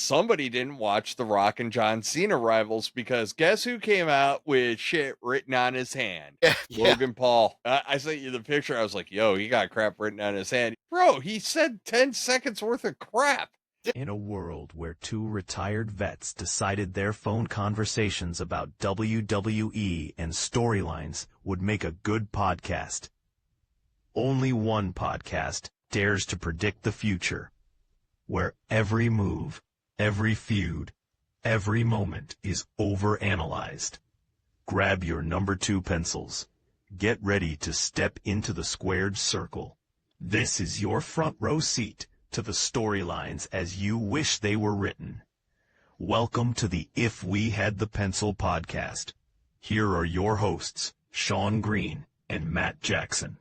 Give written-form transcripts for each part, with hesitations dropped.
somebody didn't watch the Rock and John Cena rivals, because guess who came out with shit written on his hand? Yeah. Logan Paul. I sent you the picture. I was like, yo, he got crap written on his hand. Bro, he said 10 seconds worth of crap. In a world where two retired vets decided their phone conversations about WWE and storylines would make a good podcast, only one podcast dares to predict the future, where every move, every feud, every moment is overanalyzed. Grab your number 2 pencils. Get ready to step into the squared circle. This is your front row seat to the storylines as you wish they were written. Welcome to the If We Had the Pencil podcast. Here are your hosts, Sean Green and Matt Jackson.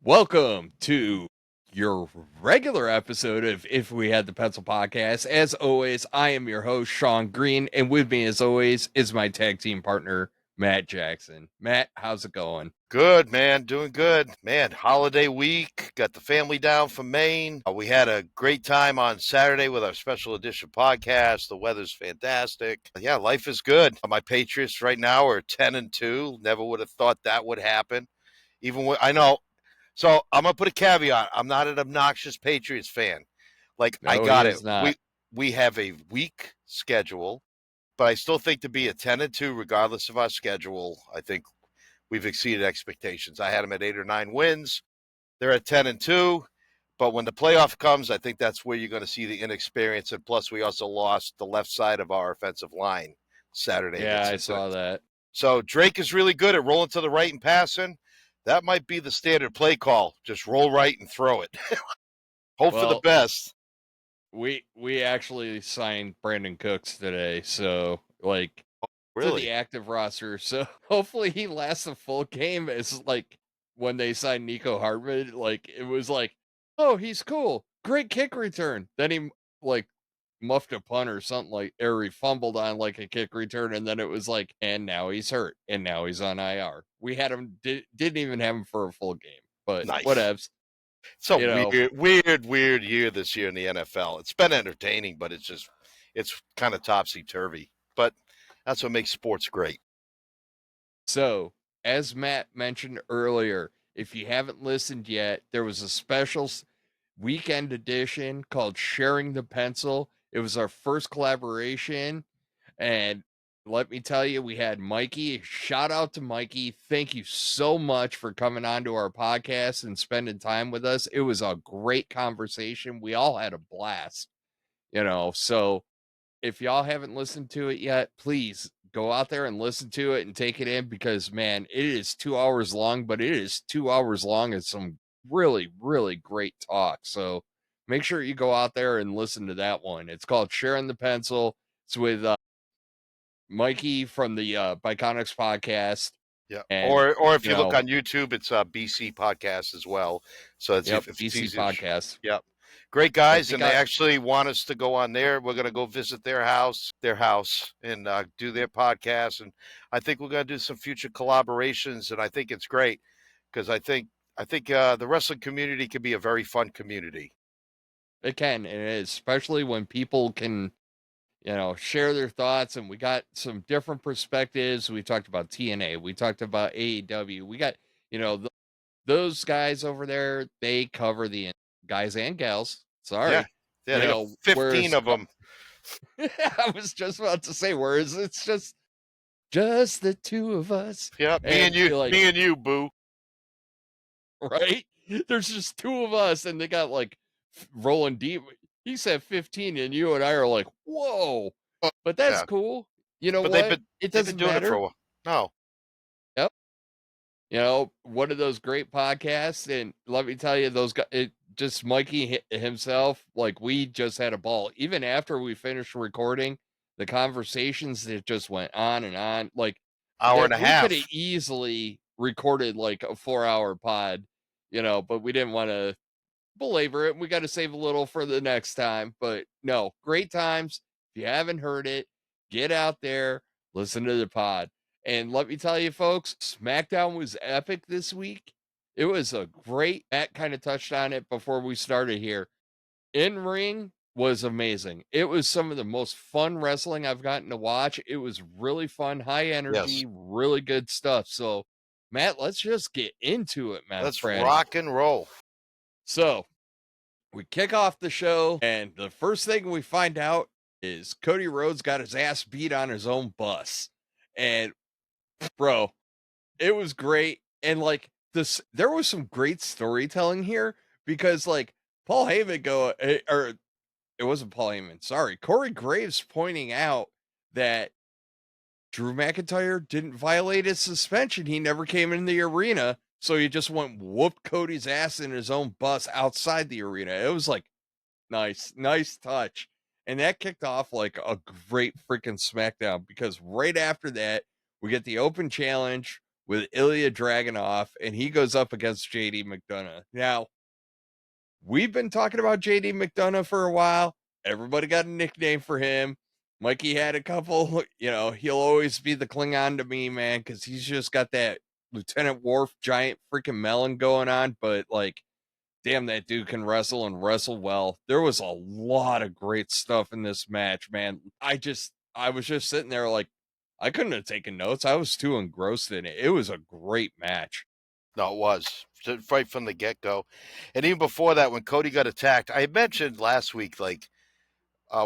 Welcome to your regular episode of If We Had the Pencil podcast. As always, I am your host, Sean Green, and with me, as always, is my tag team partner, Matt Jackson. Matt, how's it going? Good, man. Doing good. Man, holiday week. Got the family down from Maine. We had a great time on Saturday with our special edition podcast. The weather's fantastic. Yeah, life is good. My Patriots right now are 10-2. Never would have thought that would happen. I know. So I'm going to put a caveat. I'm not an obnoxious Patriots fan. Like, No, I got he it. is not. We have a weak schedule, but I still think to be a 10-2, regardless of our schedule, I think we've exceeded expectations. I had them at 8 or 9 wins. They're at 10-2. But when the playoff comes, I think that's where you're going to see the inexperience. And plus, we also lost the left side of our offensive line Saturday. Yeah, I saw that. So Drake is really good at rolling to the right and passing. That might be the standard play call. Just roll right and throw it. Hope for the best. We actually signed Brandon Cooks today, so like to the active roster. So hopefully he lasts a full game. It's like when they signed Nico Hartman, like it was like, oh, he's cool, great kick return. Then he like muffed a punt or something, like, or he fumbled on like a kick return, and then it was like, and now he's hurt, and now he's on IR. We had him didn't even have him for a full game, but Nice. whatevs. It's a weird year this year in the NFL. It's been entertaining, but it's kind of topsy-turvy. But that's what makes sports great. So, as Matt mentioned earlier, if you haven't listened yet, there was a special weekend edition called Sharing the Pencil. It was our first collaboration, and let me tell you, we had Mikey. Shout out to Mikey. Thank you so much for coming on to our podcast and spending time with us. It was a great conversation. We all had a blast, so if y'all haven't listened to it yet, please go out there and listen to it and take it in, because, man, it is 2 hours long, but it is 2 hours long and some really, really great talk. So make sure you go out there and listen to that one. It's called Sharing the Pencil. It's with Mikey from the Biconics podcast. Yeah. And, or if you look on YouTube, it's a BC podcast as well. So it's yep, if BC it's podcast. Yep. Great guys, and they actually want us to go on there. We're going to go visit their house, and do their podcast. And I think we're going to do some future collaborations. And I think it's great because I think the wrestling community can be a very fun community. It can, and it is, especially when people can, share their thoughts, and we got some different perspectives. We talked about TNA, we talked about AEW, we got, those guys over there, they cover the guys and gals. Sorry. Yeah, they got 15 of them. I was just about to say, whereas it's just the two of us. Yeah, me and you, boo. Right? There's just two of us, and they got like rolling deep. He said 15, and you and I are like, whoa. But that's cool. You know what? It doesn't matter. No. Yep. One of those great podcasts, and let me tell you, those guys, just Mikey himself, like, we just had a ball. Even after we finished recording, the conversations that just went on and on, like hour and a half. We could have easily recorded like a 4-hour pod, but we didn't want to belabor it. We got to save a little for the next time. But no, great times. If you haven't heard it, get out there, listen to the pod. And let me tell you, folks, Smackdown was epic this week. It was a great, Matt kind of touched on it before we started here. In ring was amazing. It was some of the most fun wrestling I've gotten to watch. It was really fun, high Yes. energy, really good stuff. So, Matt, let's just get into it, man, Let's friend. rock and roll. So, we kick off the show, and the first thing we find out is Cody Rhodes got his ass beat on his own bus. And, bro, it was great. And, like, this, there was some great storytelling here because, like, Paul Heyman or it wasn't Paul Heyman, sorry, Corey Graves pointing out that Drew McIntyre didn't violate his suspension. He never came in the arena, so he just went whooped Cody's ass in his own bus outside the arena. It was like nice touch. And that kicked off like a great freaking SmackDown because right after that, we get the open challenge with Ilya Dragunov, and he goes up against JD McDonough. Now, we've been talking about JD McDonough for a while. Everybody got a nickname for him. Mikey had a couple, he'll always be the Klingon to me, man, because he's just got that Lieutenant Worf giant freaking melon going on. But, like, damn, that dude can wrestle and wrestle well. There was a lot of great stuff in this match, man. I was just sitting there like, I couldn't have taken notes. I was too engrossed in it. It was a great match. No, it was right from the get-go. And even before that, when Cody got attacked, I mentioned last week, like,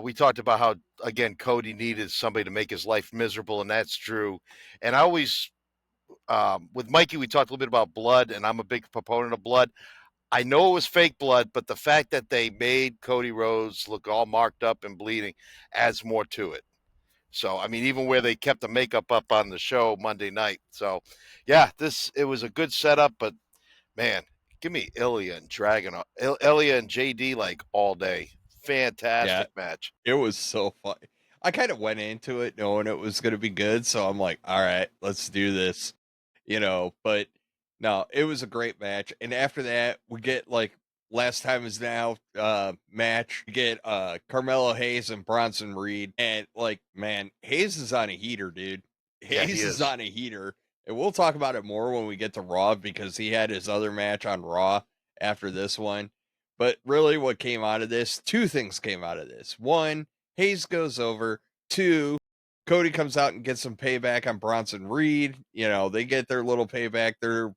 we talked about how, again, Cody needed somebody to make his life miserable, and that's true. And I always, with Mikey, we talked a little bit about blood, and I'm a big proponent of blood. I know it was fake blood, but the fact that they made Cody Rhodes look all marked up and bleeding adds more to it. So, I mean, even where they kept the makeup up on the show Monday night. So, yeah, it was a good setup, but man, give me Ilya and Ilya and JD like all day. Yeah, Fantastic match. it was so fun. I kind of went into it knowing it was going to be good, so I'm like, all right, let's do this, but no, it was a great match. And after that, we get like last time is now match. We get Carmelo Hayes and Bronson Reed, and like, man, Hayes is on a heater, dude. Yeah, he Hayes is is. on a heater. And we'll talk about it more when we get to Raw because he had his other match on Raw after this one. But really, what came out of this, two things came out of this. One, Hayes goes over. Two, Cody comes out and gets some payback on Bronson Reed. They get their little payback. They're,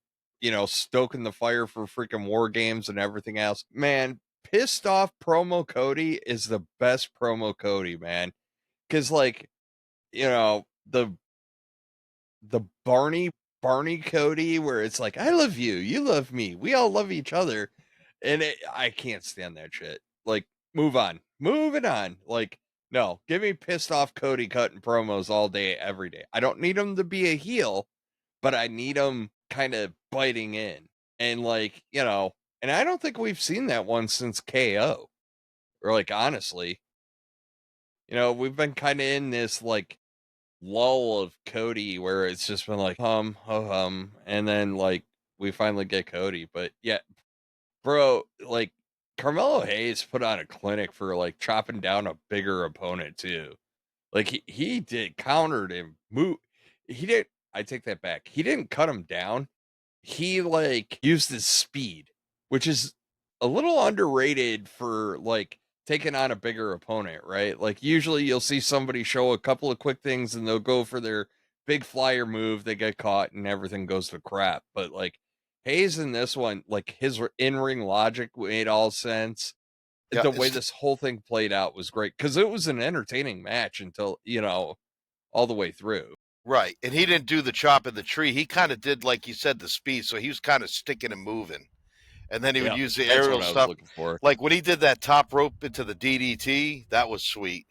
stoking the fire for freaking War Games and everything else. Man, pissed off promo Cody is the best promo Cody, man. Because, like, the Barney Cody, where it's like, I love you, you love me, we all love each other. And I can't stand that shit. Like, moving on. Like, no, give me pissed off Cody cutting promos all day, every day. I don't need him to be a heel, but I need him kind of biting in. And, like, and I don't think we've seen that one since KO. Or, like, honestly, we've been kind of in this, like, lull of Cody where it's just been like, ho hum. And then, like, we finally get Cody. But yeah, bro, like, Carmelo Hayes put on a clinic for like chopping down a bigger opponent too. Like he did countered him. He did. I take that back. He didn't cut him down. He like used his speed, which is a little underrated for like taking on a bigger opponent, right? Like usually you'll see somebody show a couple of quick things and they'll go for their big flyer move, they get caught and everything goes to crap. But like Hayes in this one, like his in-ring logic made all sense. Yeah, The way this whole thing played out was great because it was an entertaining match until, all the way through. right. And he didn't do the chop of the tree. He kind of did, like you said, the speed. So he was kind of sticking and moving. And then he would use the That's aerial what I was stuff. looking for. Like when he did that top rope into the DDT, that was sweet.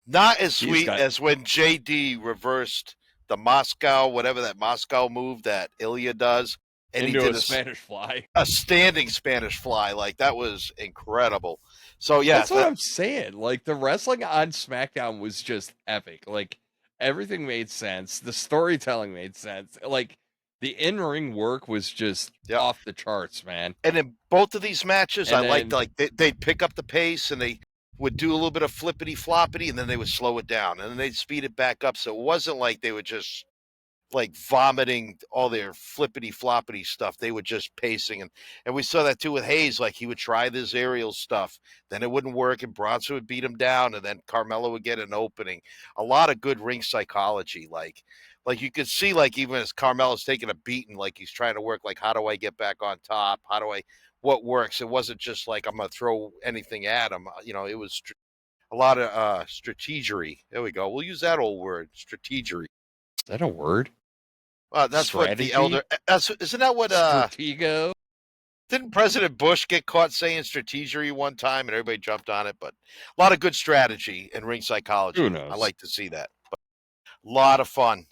Not as sweet as when JD reversed the Moscow, whatever that Moscow move that Ilya does. And into he did a Spanish fly. A standing Spanish fly. Like that was incredible. So yeah. That's what I'm saying. Like the wrestling on SmackDown was just epic. Like everything made sense. The storytelling made sense. Like the in-ring work was just off the charts, man. And in both of these matches, liked like they'd pick up the pace and they would do a little bit of flippity floppity and then they would slow it down and then they'd speed it back up. So it wasn't like they would just like vomiting all their flippity floppity stuff. They were just pacing, and we saw that too with Hayes. Like he would try this aerial stuff, then it wouldn't work, and Bronson would beat him down, and then Carmelo would get an opening. A lot of good ring psychology, like you could see, like even as Carmelo's taking a beating, like he's trying to work, like how do I get back on top? What works? It wasn't just like I'm gonna throw anything at him. It was a lot of strategery. There we go. We'll use that old word, strategery. Is that a word? That's what the Strategy? elder. Isn't that what? Stratego? Didn't President Bush get caught saying strategery one time, and everybody jumped on it? But a lot of good strategy and ring psychology. Who I knows? like to see that. But a lot of fun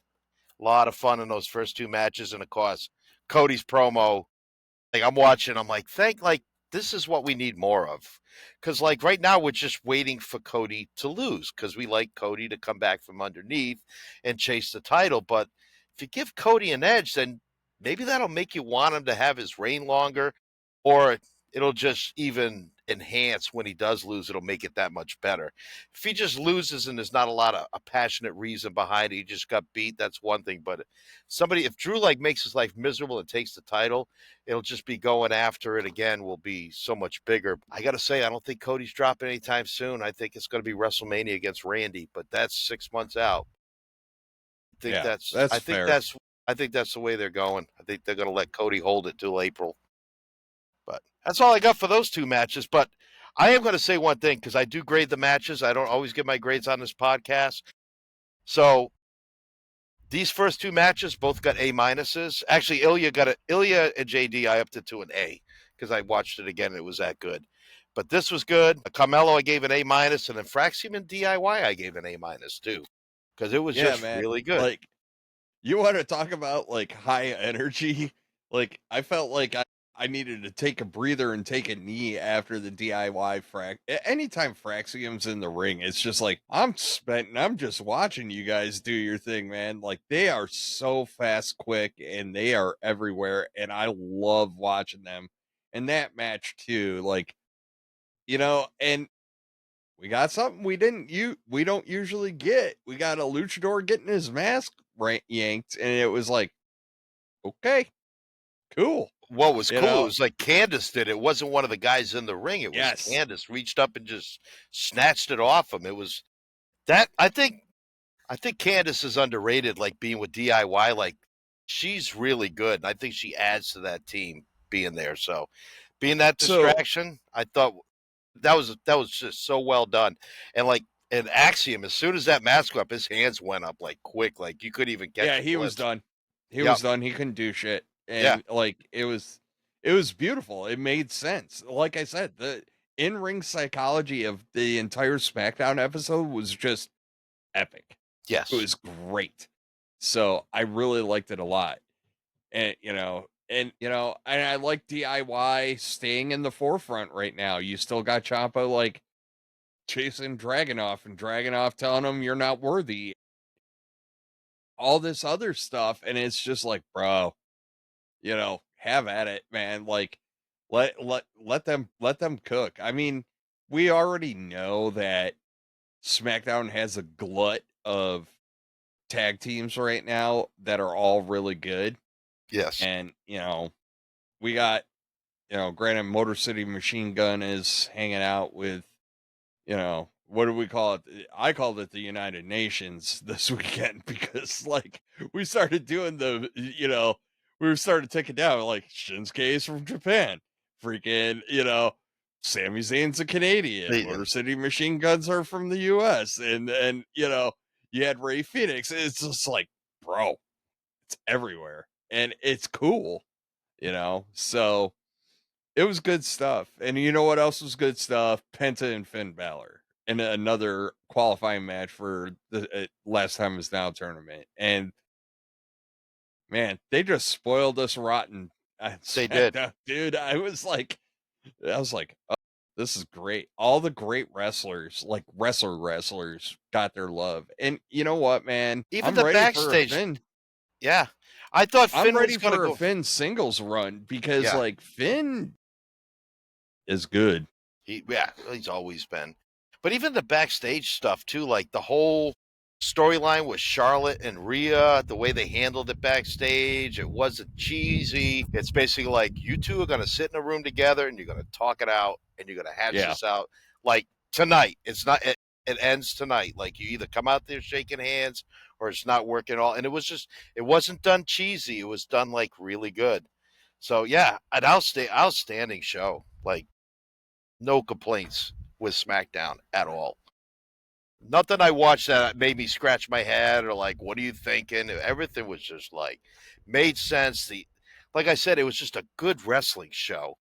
in those first two matches, and of course, Cody's promo. Like I'm watching, I'm like, this is what we need more of. Because like right now we're just waiting for Cody to lose because we like Cody to come back from underneath and chase the title. But if you give Cody an edge, then maybe that'll make you want him to have his reign longer, or it'll just even enhance when he does lose. It'll make it that much better. If he just loses and there's not a lot of a passionate reason behind it, he just got beat, that's one thing. But if Drew like makes his life miserable and takes the title, it'll just be going after it again will be so much bigger. I got to say, I don't think Cody's dropping anytime soon. I think it's going to be WrestleMania against Randy, but that's 6 months out. That's fair. I think that's the way they're going. I think they're going to let Cody hold it till April. But that's all I got for those two matches. But I am going to say one thing because I do grade the matches. I don't always give my grades on this podcast. So these first two matches both got A minuses. Actually, Ilya and JD. I upped it to an A because I watched it again and it was that good. But this was good. Carmelo I gave an A minus, and then Fraxium and DIY I gave an A minus too because it was just man. really good. Like, you want to talk about like high energy? Like, I felt like I needed to take a breather and take a knee after the DIY Anytime Fraxium's in the ring, it's just like I'm spent and I'm just watching you guys do your thing, man. Like they are so fast, quick, and they are everywhere, and I love watching them. And that match too, like and we got something we don't usually get. We got a luchador getting his mask yanked, and it was like, okay, cool. What was cool, it was like Candace did it. It wasn't one of the guys in the ring. It was Candace reached up and just snatched it off him. It was that I think Candace is underrated, like being with DIY. Like she's really good. And I think she adds to that team being there. So being that distraction, I thought that was just so well done. And Axiom, as soon as that mask went up, his hands went up like quick, like you couldn't even get. Yeah, he was done. He was done. He couldn't do shit. And like it was beautiful. It made sense. Like I said, the in-ring psychology of the entire SmackDown episode was just epic. Yes. It was great. So I really liked it a lot. And and I like DIY staying in the forefront right now. You still got Ciampa like chasing Dragunov and Dragunov telling him you're not worthy. All this other stuff, and it's just like, bro, have at it, man. Like let them cook. I mean, we already know that SmackDown has a glut of tag teams right now that are all really good. Yes. And, we got, granted Motor City Machine Gun is hanging out with, what do we call it? I called it the United Nations this weekend because like we started doing we started taking down like Shinsuke's from Japan, freaking, Sami Zayn's a Canadian, Motor City Machine Guns are from the US, and you had Ray Phoenix. It's just like, bro, it's everywhere and it's cool, so it was good stuff. And you know what else was good stuff? Penta and Finn Balor in another qualifying match for the last time is now tournament. And man, they just spoiled us rotten. They did, dude. I was like, oh, this is great. All the great wrestlers, like wrestlers, got their love. And you know what, man? Even the backstage. Yeah, I thought Finn was going to go Finn singles run because like Finn is good. He's always been. But even the backstage stuff too, like the whole storyline with Charlotte and Rhea, the way they handled it backstage, it wasn't cheesy. It's basically like you two are going to sit in a room together and you're going to talk it out and you're going to hash Yeah. this out like tonight. It's not. It ends tonight. Like you either come out there shaking hands or it's not working at all. And it wasn't done cheesy. It was done like really good. So yeah, an outstanding show. Like no complaints with SmackDown at all. Nothing I watched that made me scratch my head or like, what are you thinking? Everything was just like made sense. Like I said, it was just a good wrestling show.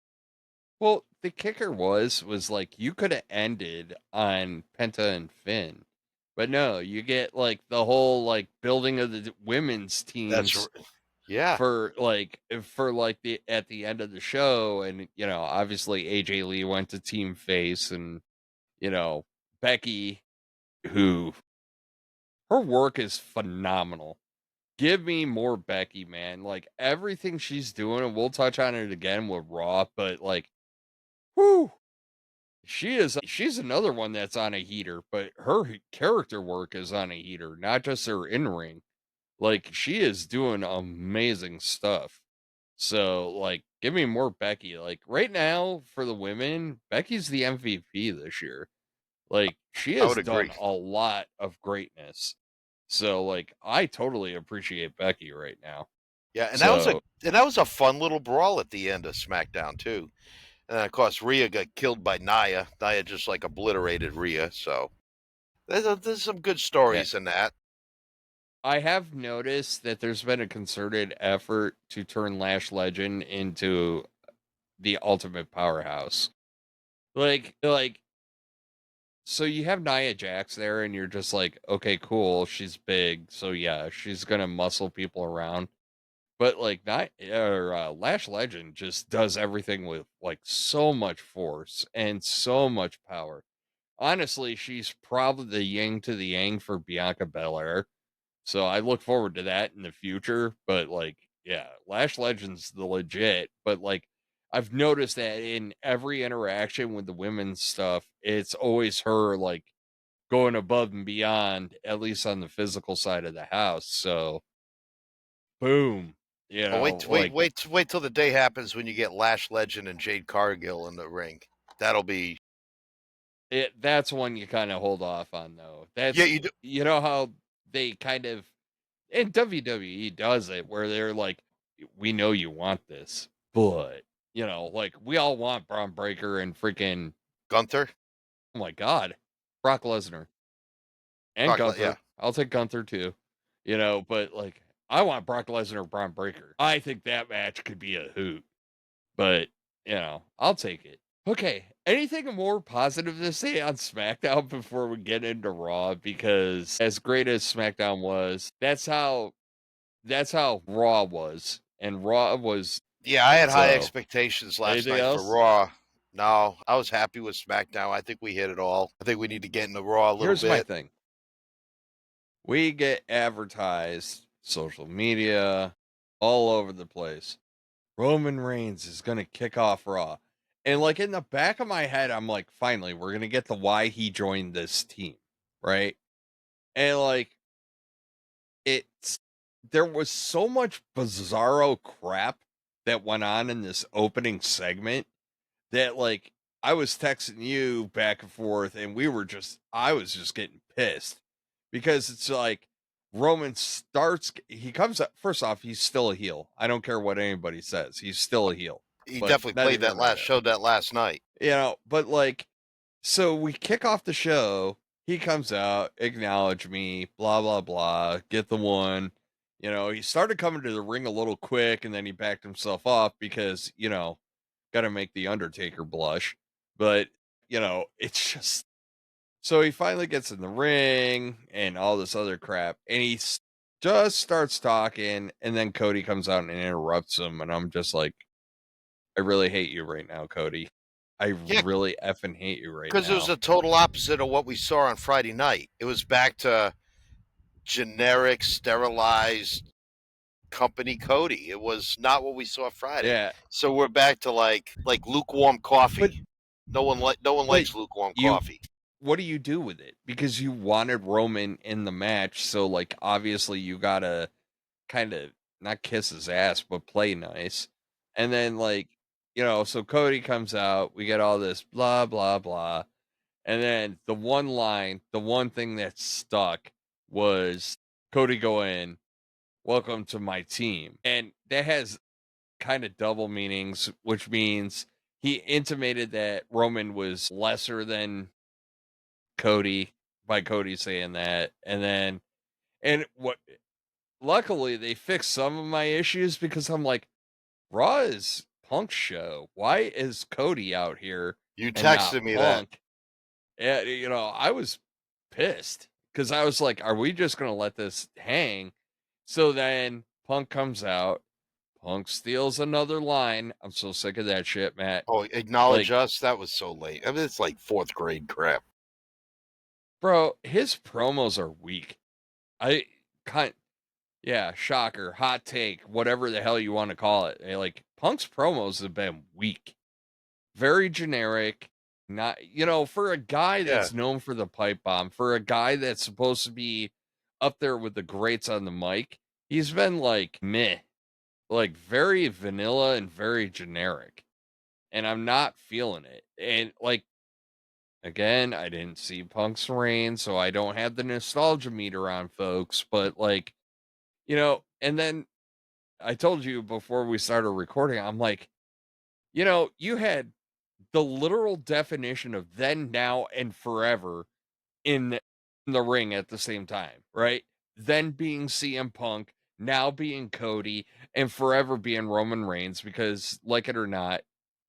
Well, the kicker was like you could have ended on Penta and Finn, but no, you get like the whole like building of the women's teams Yeah. for the at the end of the show, and obviously AJ Lee went to Team Face, and Becky, who her work is phenomenal. Give me more Becky, man. Like everything she's doing, and we'll touch on it again with Raw, but like, whoo, she's another one that's on a heater, but her character work is on a heater, not just her in-ring. Like she is doing amazing stuff. So like give me more Becky. Like right now for the women, Becky's the MVP this year. Like she I has would done agree. a lot of greatness. So like I totally appreciate Becky right now. Yeah, and So that was a fun little brawl at the end of SmackDown too. And of course, Rhea got killed by Nia. Nia just like obliterated Rhea. So there's some good yeah, stories in that. I have noticed that there's been a concerted effort to turn Lash Legend into the ultimate powerhouse. Like so you have Nia Jax there and you're just like, okay, cool, she's big, so yeah, she's gonna muscle people around. But like Lash Legend just does everything with like so much force and so much power. Honestly, she's probably the yin to the yang for Bianca Belair. So I look forward to that in the future. But like, yeah, Lash Legend's the legit. But like, I've noticed that in every interaction with the women's stuff, it's always her like going above and beyond, at least on the physical side of the house. So, boom, Well, like wait till the day happens when you get Lash Legend and Jade Cargill in the ring. That'll be that's one you kind of hold off on, though. yeah. That's You do. how they kind of, and WWE does it where they're like, we know you want this, but like we all want Braun Breaker and freaking, Gunther. oh my god, Brock Lesnar and Yeah. Gunther. I'll take Gunther too, but like I want Brock Lesnar or Braun Breaker. I think that match could be a hoot, but I'll take it. Okay, anything more positive to say on SmackDown before we get into Raw? Because as great as SmackDown was, that's how Raw was, and Raw was. Yeah, I had high So expectations last anything night for else? Raw. No, I was happy with SmackDown. I think we hit it all. I think we need to get into Raw a little Here's my bit. thing: we get advertised, social media, all over the place. Roman Reigns is gonna kick off Raw, and like in the back of my head, I'm like, finally, we're gonna get the why he joined this team, right? And like it's there was so much bizarro crap that went on in this opening segment that like I was texting you back and forth and I was just getting pissed because it's like Roman starts, he comes up, first off, he's still a heel. I don't care what anybody says. He's still a heel. He But definitely neither played here that nor last there. showed that last night. But like, so we kick off the show. He comes out, acknowledge me, blah, blah, blah, get the one. He started coming to the ring a little quick and then he backed himself off because, got to make the Undertaker blush. But, it's just, so he finally gets in the ring and all this other crap. And just starts talking. And then Cody comes out and interrupts him. And I'm just like, I really hate you right now, Cody. I Yeah, really effing hate you right because it was now. the total opposite of what we saw on Friday night. It was back to generic, sterilized company Cody. It was not what we saw Friday. Yeah, So we're back to like lukewarm but coffee. No one but likes lukewarm you coffee. what do you do with it? Because you wanted Roman in the match, so like obviously you gotta kind of not kiss his ass, but play nice. And then like, so Cody comes out, we get all this blah blah blah. And then the one thing that stuck was Cody going, "Welcome to my team." And that has kind of double meanings, which means he intimated that Roman was lesser than Cody by Cody saying that. And what luckily they fixed some of my issues because I'm like, Raw is Punk's show. Why is Cody out here You and not texted me that. Punk? Yeah, I was pissed because I was like, are we just going to let this hang? So then Punk comes out. Punk steals another line. I'm so sick of that shit, Matt. Oh, acknowledge Like, us? That was so late. I mean, it's like fourth grade crap. bro, his promos are weak. I kind Yeah, shocker, hot take, whatever the hell you want to call it. Like Punk's promos have been weak. Very generic. Not, for a guy Yeah. that's known for the pipe bomb, for a guy that's supposed to be up there with the greats on the mic, he's been like meh, like very vanilla and very generic. And I'm not feeling it. And like, again, I didn't see Punk's reign, so I don't have the nostalgia meter on folks, but like, and then I told you before we started recording, I'm like, you had the literal definition of then, now, and forever in the ring at the same time, right? Then being CM Punk, now being Cody, and forever being Roman Reigns, because like it or not,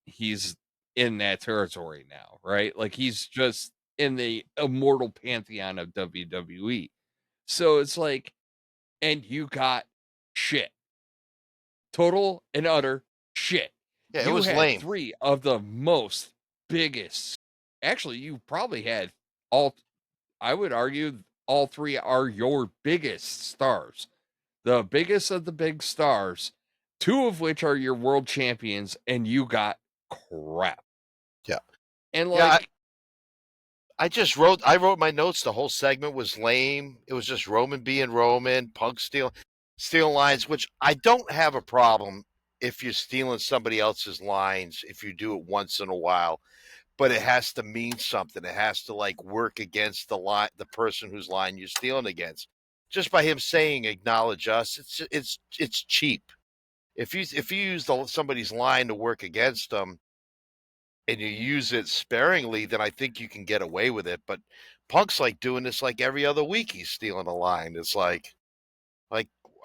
he's in that territory now, right? Like he's just in the immortal pantheon of WWE. So it's like, and you got shit. Total and utter shit. Yeah, it You was had lame. three of the most biggest. Actually, you probably had all. I would argue all three are your biggest stars, the biggest of the big stars. Two of which are your world champions, and you got crap. Yeah. And Yeah, like, I wrote my notes. The whole segment was lame. It was just Roman being Roman, Punk stealing lines, which I don't have a problem if you're stealing somebody else's lines, if you do it once in a while, but it has to mean something. It has to like work against the person whose line you're stealing against. Just by him saying acknowledge us, it's cheap. If you use somebody's line to work against them, and you use it sparingly, then I think you can get away with it. But Punk's like doing this like every other week. He's stealing a line. It's like,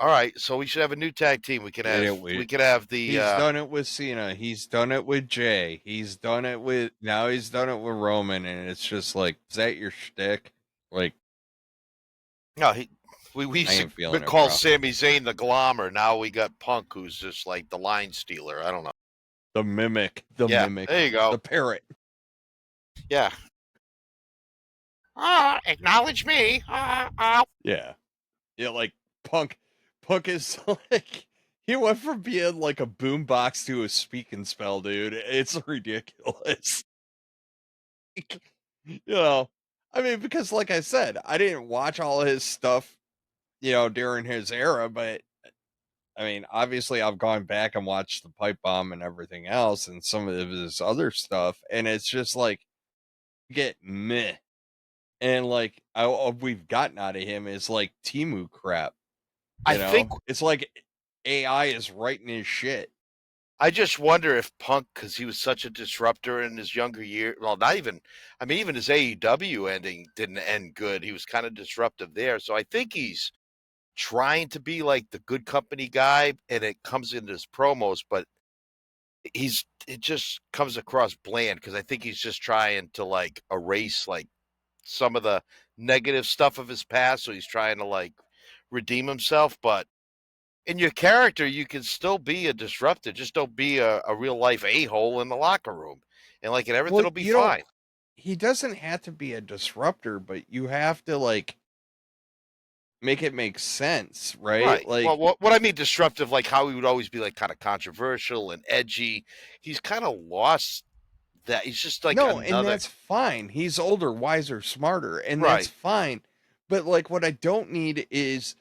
all right, so we should have a new tag team. We could have the. he's done it with Cena. He's done it with Jay. He's done it with Roman, and it's just like, is that your shtick? Like, No, we I used ain't to feeling it, call bro. Sami Zayn the Glommer. Now we got Punk, who's just like the line stealer. I don't know. The mimic, Yeah, there you go. the parrot. Yeah. Acknowledge me. Yeah, like Punk. Punk is like, he went from being like a boombox to a speak and spell, dude. It's ridiculous. I mean, because like I said, I didn't watch all his stuff, during his era, but I mean, obviously I've gone back and watched the pipe bomb and everything else and some of his other stuff, and it's just like, get meh. And like, all we've gotten out of him is like Timu crap. I think It's like AI is writing his shit. I just wonder if Punk, because he was such a disruptor in his younger year, well, not even, I mean, even his AEW ending didn't end good. He was kind of disruptive there. So I think he's trying to be like the good company guy, and it comes in his promos, but it just comes across bland because I think he's just trying to like erase like some of the negative stuff of his past. So he's trying to like redeem himself. But in your character, you can still be a disruptor. Just don't be a real life a-hole in the locker room. And like, and everything Well, will be fine. he doesn't have to be a disruptor, but you have to like make it make sense, right? Right. Like, Well, what I mean disruptive, like how he would always be like kind of controversial and edgy. He's kind of lost that. He's just like No, and another. that's fine. He's older, wiser, smarter, and that's Right. fine. But like what I don't need is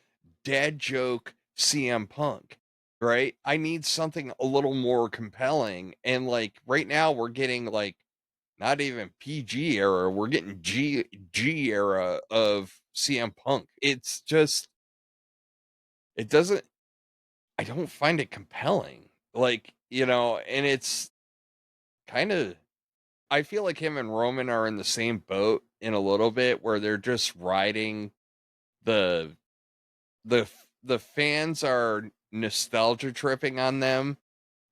dad joke CM Punk, right? I need something a little more compelling. And like right now we're getting like not even PG era, we're getting G era of CM Punk. It's just it doesn't I don't find it compelling. Like, and it's kind of I feel like him and Roman are in the same boat in a little bit where they're just riding the the fans are nostalgia tripping on them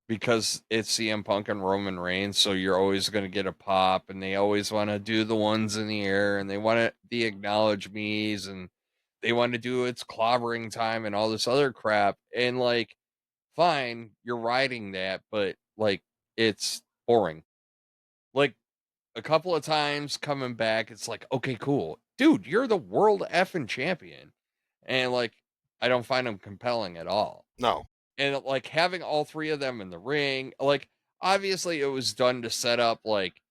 because it's CM Punk and Roman Reigns, so you're always going to get a pop, and they always want to do the ones in the air, and they want the acknowledge me's, and they want to do it's clobbering time and all this other crap, and like, fine, you're riding that, but like, it's boring. Like a couple of times coming back, it's like, okay, cool, dude, you're the world effing champion, and like, I don't find them compelling at all. No. And like having all three of them in the ring, like obviously it was done to set up like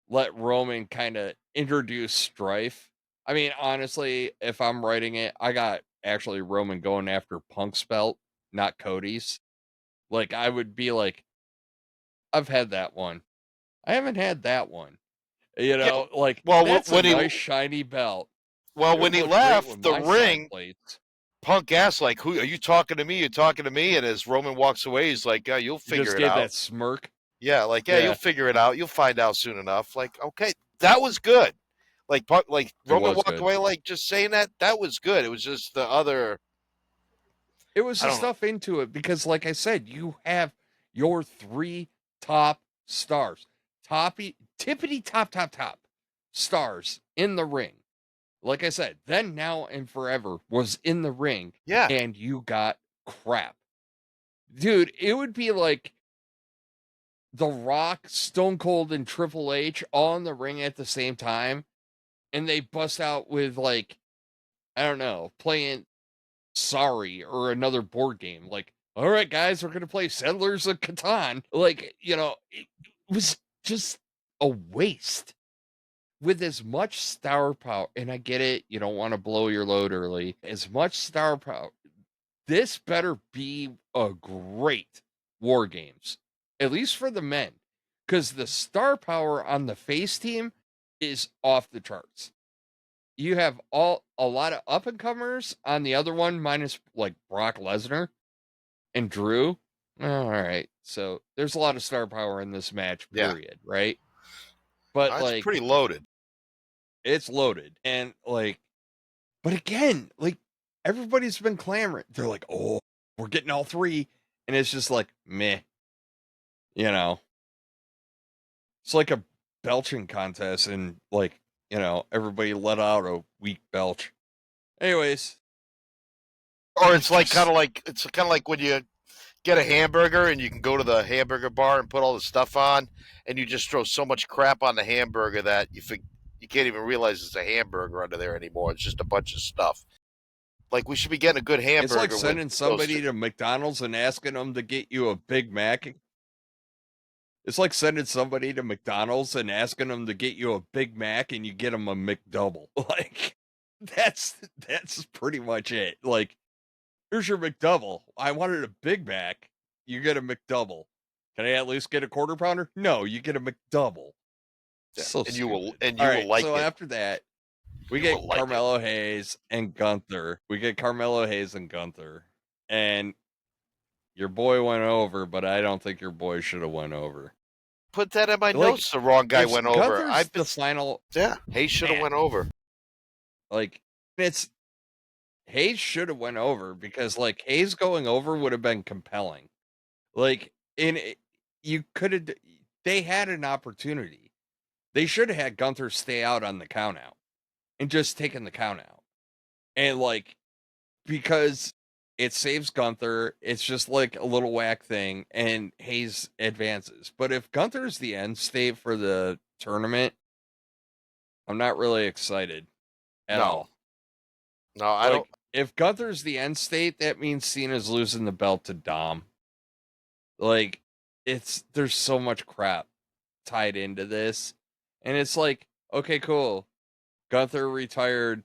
let Roman kind of introduce strife. I mean, honestly, if I'm writing it, I got actually Roman going after Punk's belt, not Cody's. Like I would be like, I've had that one. I haven't had that one. Yeah. Like Well, that's a nice shiny belt. It when would he look great with left the my side ring, plates. Punk asked, like, "Who are you talking to me? You're talking to me?" And as Roman walks away, he's like, "Yeah, you'll You just figure it gave out." that smirk. Yeah, like, "Yeah, you'll Yeah, figure it out. You'll find out soon enough." Like, okay, that was good. Like, like it Roman was walked good. away, like just saying that was good. It was just the other. It was I the don't know. stuff into it because, like I said, you have your three top stars, tippity top stars in the ring. Like I said, then, now, and forever was in the ring, Yeah, and you got crap. Dude, it would be like The Rock, Stone Cold, and Triple H all in the ring at the same time, and they bust out with, like, I don't know, playing Sorry or another board game. Like, all right, guys, we're gonna play Settlers of Catan. Like, it was just a waste with as much star power. And I get it, you don't want to blow your load early. As much star power, this better be a great War Games, at least for the men, because the star power on the face team is off the charts. You have a lot of up and comers on the other one, minus like Brock Lesnar and Drew. All right, so there's a lot of star power in this match, yeah, period, right? But it's like, pretty loaded. it's loaded, and like, but again, like everybody's been clamoring. They're like, oh, we're getting all three, and it's just like meh, you know. It's like a belching contest, and like, everybody let out a weak belch. Anyways, Or it's just it's kind of like when you get a hamburger and you can go to the hamburger bar and put all the stuff on, and you just throw so much crap on the hamburger that you can't even realize it's a hamburger under there anymore. It's just a bunch of stuff. Like we should be getting a good It's like hamburger with sending those. somebody to McDonald's and asking them to get you a Big Mac. It's like sending somebody to McDonald's and asking them to get you a Big Mac and you get them a McDouble. Like that's pretty much it. Like, here's your McDouble. I wanted a Big Mac. You get a McDouble. Can I at least get a quarter pounder? No, you get a McDouble. Yeah, So stupid. and All you right, will like so it. after that, we You will get like it. Carmelo Hayes and Gunther. We get Carmelo Hayes and Gunther. And your boy went over, but I don't think your boy should have went over. Put that in my Like, notes. The wrong guy if went over. Gunther's the final, Yeah. He should have man, went over. like, it's Hayes should have went over because like Hayes going over would have been compelling. Like, you could have. They had an opportunity. They should have had Gunther stay out on the count out and just taken the count out. And like, because it saves Gunther. It's just like a little whack thing, and Hayes advances. But if Gunther's the end state for the tournament, I'm not really excited at No. all. No, I don't. Like, if Gunther's the end state, that means Cena's losing the belt to Dom. Like, there's so much crap tied into this. And it's like, okay, cool. Gunther retired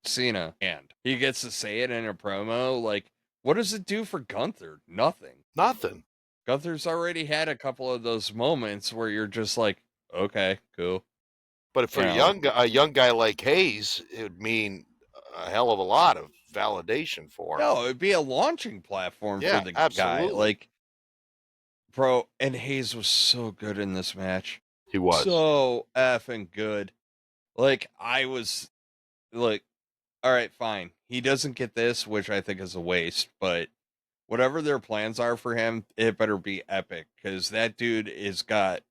Cena, and he gets to say it in a promo. Like, what does it do for Gunther? Nothing. Nothing. Gunther's already had a couple of those moments where you're just like, okay, cool. But for a young guy like Hayes, it would mean a hell of a lot of validation for him. No, it'd be a launching platform for the guy. absolutely. Like, bro, and Hayes was so good in this match. He was. So effing good. Like, I was like, all right, fine. He doesn't get this, which I think is a waste, but whatever their plans are for him, it better be epic, because that dude he's got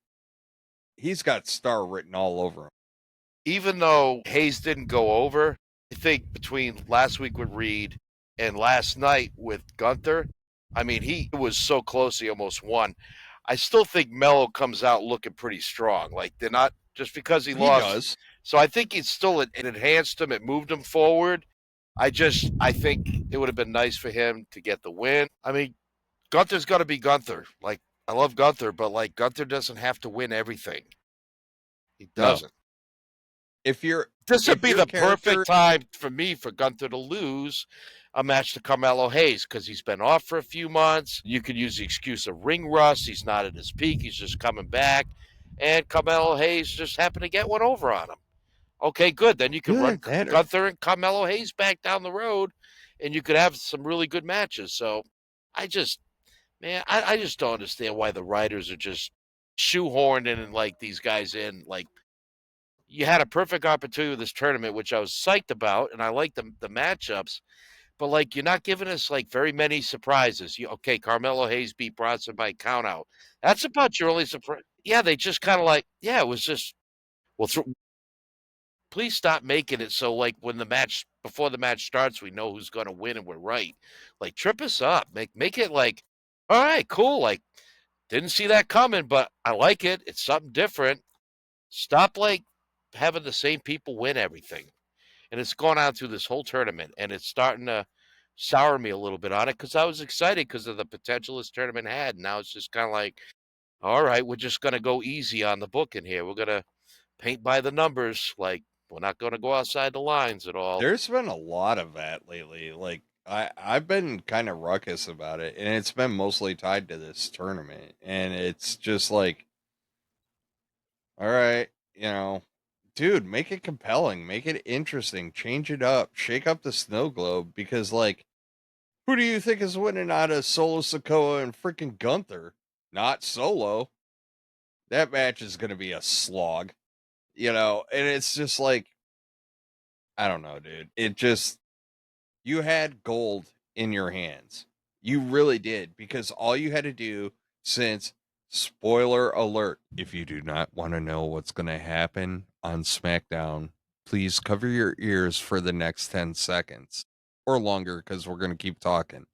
star written all over him. Even though Hayes didn't go over, I think between last week with Reed and last night with Gunther, I mean, he was so close, he almost won. I still think Melo comes out looking pretty strong. Like, they're not, just because he lost. Does. So I think it enhanced him, it moved him forward. I think it would have been nice for him to get the win. I mean, Gunther's got to be Gunther. Like, I love Gunther, but like, Gunther doesn't have to win everything. He doesn't. This would be the perfect time for me for Gunther to lose a match to Carmelo Hayes, because he's been off for a few months. You could use the excuse of ring rust. He's not at his peak. He's just coming back. And Carmelo Hayes just happened to get one over on him. Okay, good. Then you can run Gunther and Carmelo Hayes back down the road, and you could have some really good matches. So I just don't understand why the writers are just shoehorned in and like these guys in. Like, you had a perfect opportunity with this tournament, which I was psyched about, and I like the matchups. But like, you're not giving us like very many surprises. Okay, Carmelo Hayes beat Bronson by countout. That's about your only surprise. Yeah, they just kind of like, yeah, it was just, well, please stop making it so like before the match starts, we know who's going to win and we're right. Like, trip us up. Make it like, all right, cool. Like, didn't see that coming, but I like it. It's something different. Stop like having the same people win everything. And it's gone on through this whole tournament, and it's starting to sour me a little bit on it, because I was excited because of the potential this tournament had. And now it's just kind of like, all right, we're just going to go easy on the booking here. We're going to paint by the numbers. Like, we're not going to go outside the lines at all. There's been a lot of that lately. Like, I've been kind of ruckus about it, and it's been mostly tied to this tournament. And it's just like, all right, dude, make it compelling, make it interesting, change it up, shake up the snow globe, because like, who do you think is winning out of Solo Sikoa and freaking Gunther? Not Solo. That match is going to be a slog, and it's just like, I don't know, dude. You had gold in your hands. You really did, because all you had to do, since, spoiler alert, if you do not want to know what's going to happen on SmackDown, please cover your ears for the next 10 seconds or longer, because we're going to keep talking.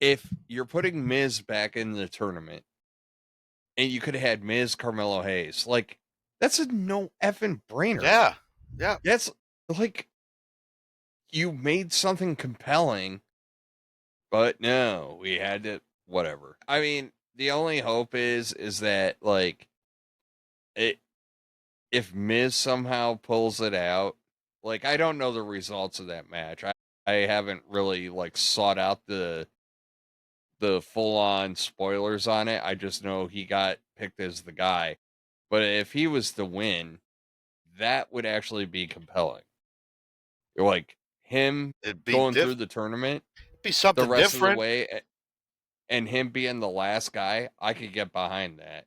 If you're putting Miz back in the tournament and you could have had Miz Carmelo Hayes, like, that's a no effing brainer. Yeah. Yeah. That's like, you made something compelling, but no, we had to, whatever. I mean, the only hope is that, like, if Miz somehow pulls it out, like, I don't know the results of that match. I haven't really, like, sought out the full-on spoilers on it. I just know he got picked as the guy. But if he was to win, that would actually be compelling. Like, him going through the tournament, it'd be something the rest different of the way, and him being the last guy, I could get behind that.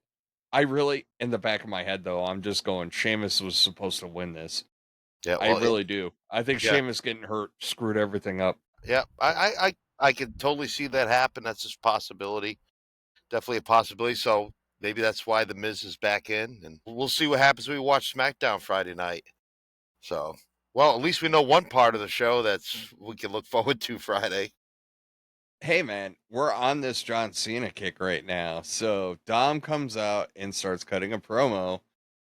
I really, in the back of my head, though, I'm just going, Sheamus was supposed to win this. Yeah, I really do. I think Sheamus getting hurt screwed everything up. Yeah, I could totally see that happen. That's just a possibility. Definitely a possibility. So maybe that's why the Miz is back in, and we'll see what happens when we watch SmackDown Friday night. So, well, at least we know one part of the show we can look forward to Friday. Hey, man, we're on this John Cena kick right now. So Dom comes out and starts cutting a promo,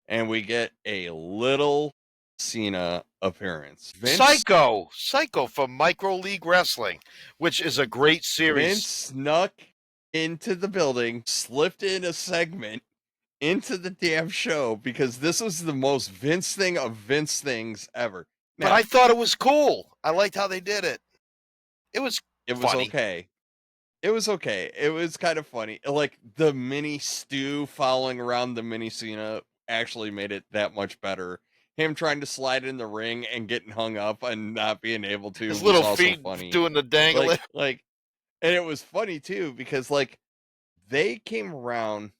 and we get a little Cena appearance. Psycho from Micro League Wrestling, which is a great series. Vince snuck into the building, slipped in a segment, into the damn show because this was the most Vince thing of Vince things ever. But Now, I thought it was cool. I liked how they did it. It was it was funny. okay. It was okay. It was kind of funny. Like the mini stew following around the mini Cena actually made it that much better. Him trying to slide in the ring and getting hung up and not being able to His was little also feet funny. doing the dangling. And it was funny too because like they came around.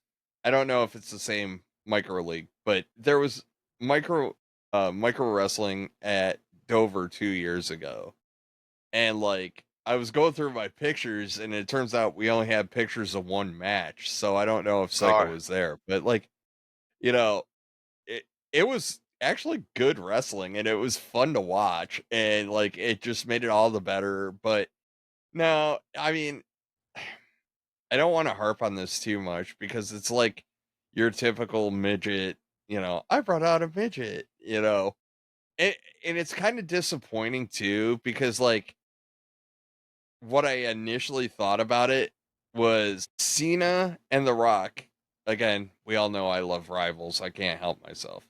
I don't know if it's the same micro league, but there was micro wrestling at Dover 2 years ago, and like I was going through my pictures, and it turns out we only had pictures of one match, so I don't know if Psycho Oh, was there, but like you know, it it was actually good wrestling, and it was fun to watch, and like it just made it all the better. But no, I mean, I don't want to harp on this too much because it's like your typical midget, I brought out a midget, and, and it's kind of disappointing too because like what I initially thought about it was Cena and The Rock. Again, we all know I love Rivals. I can't help myself.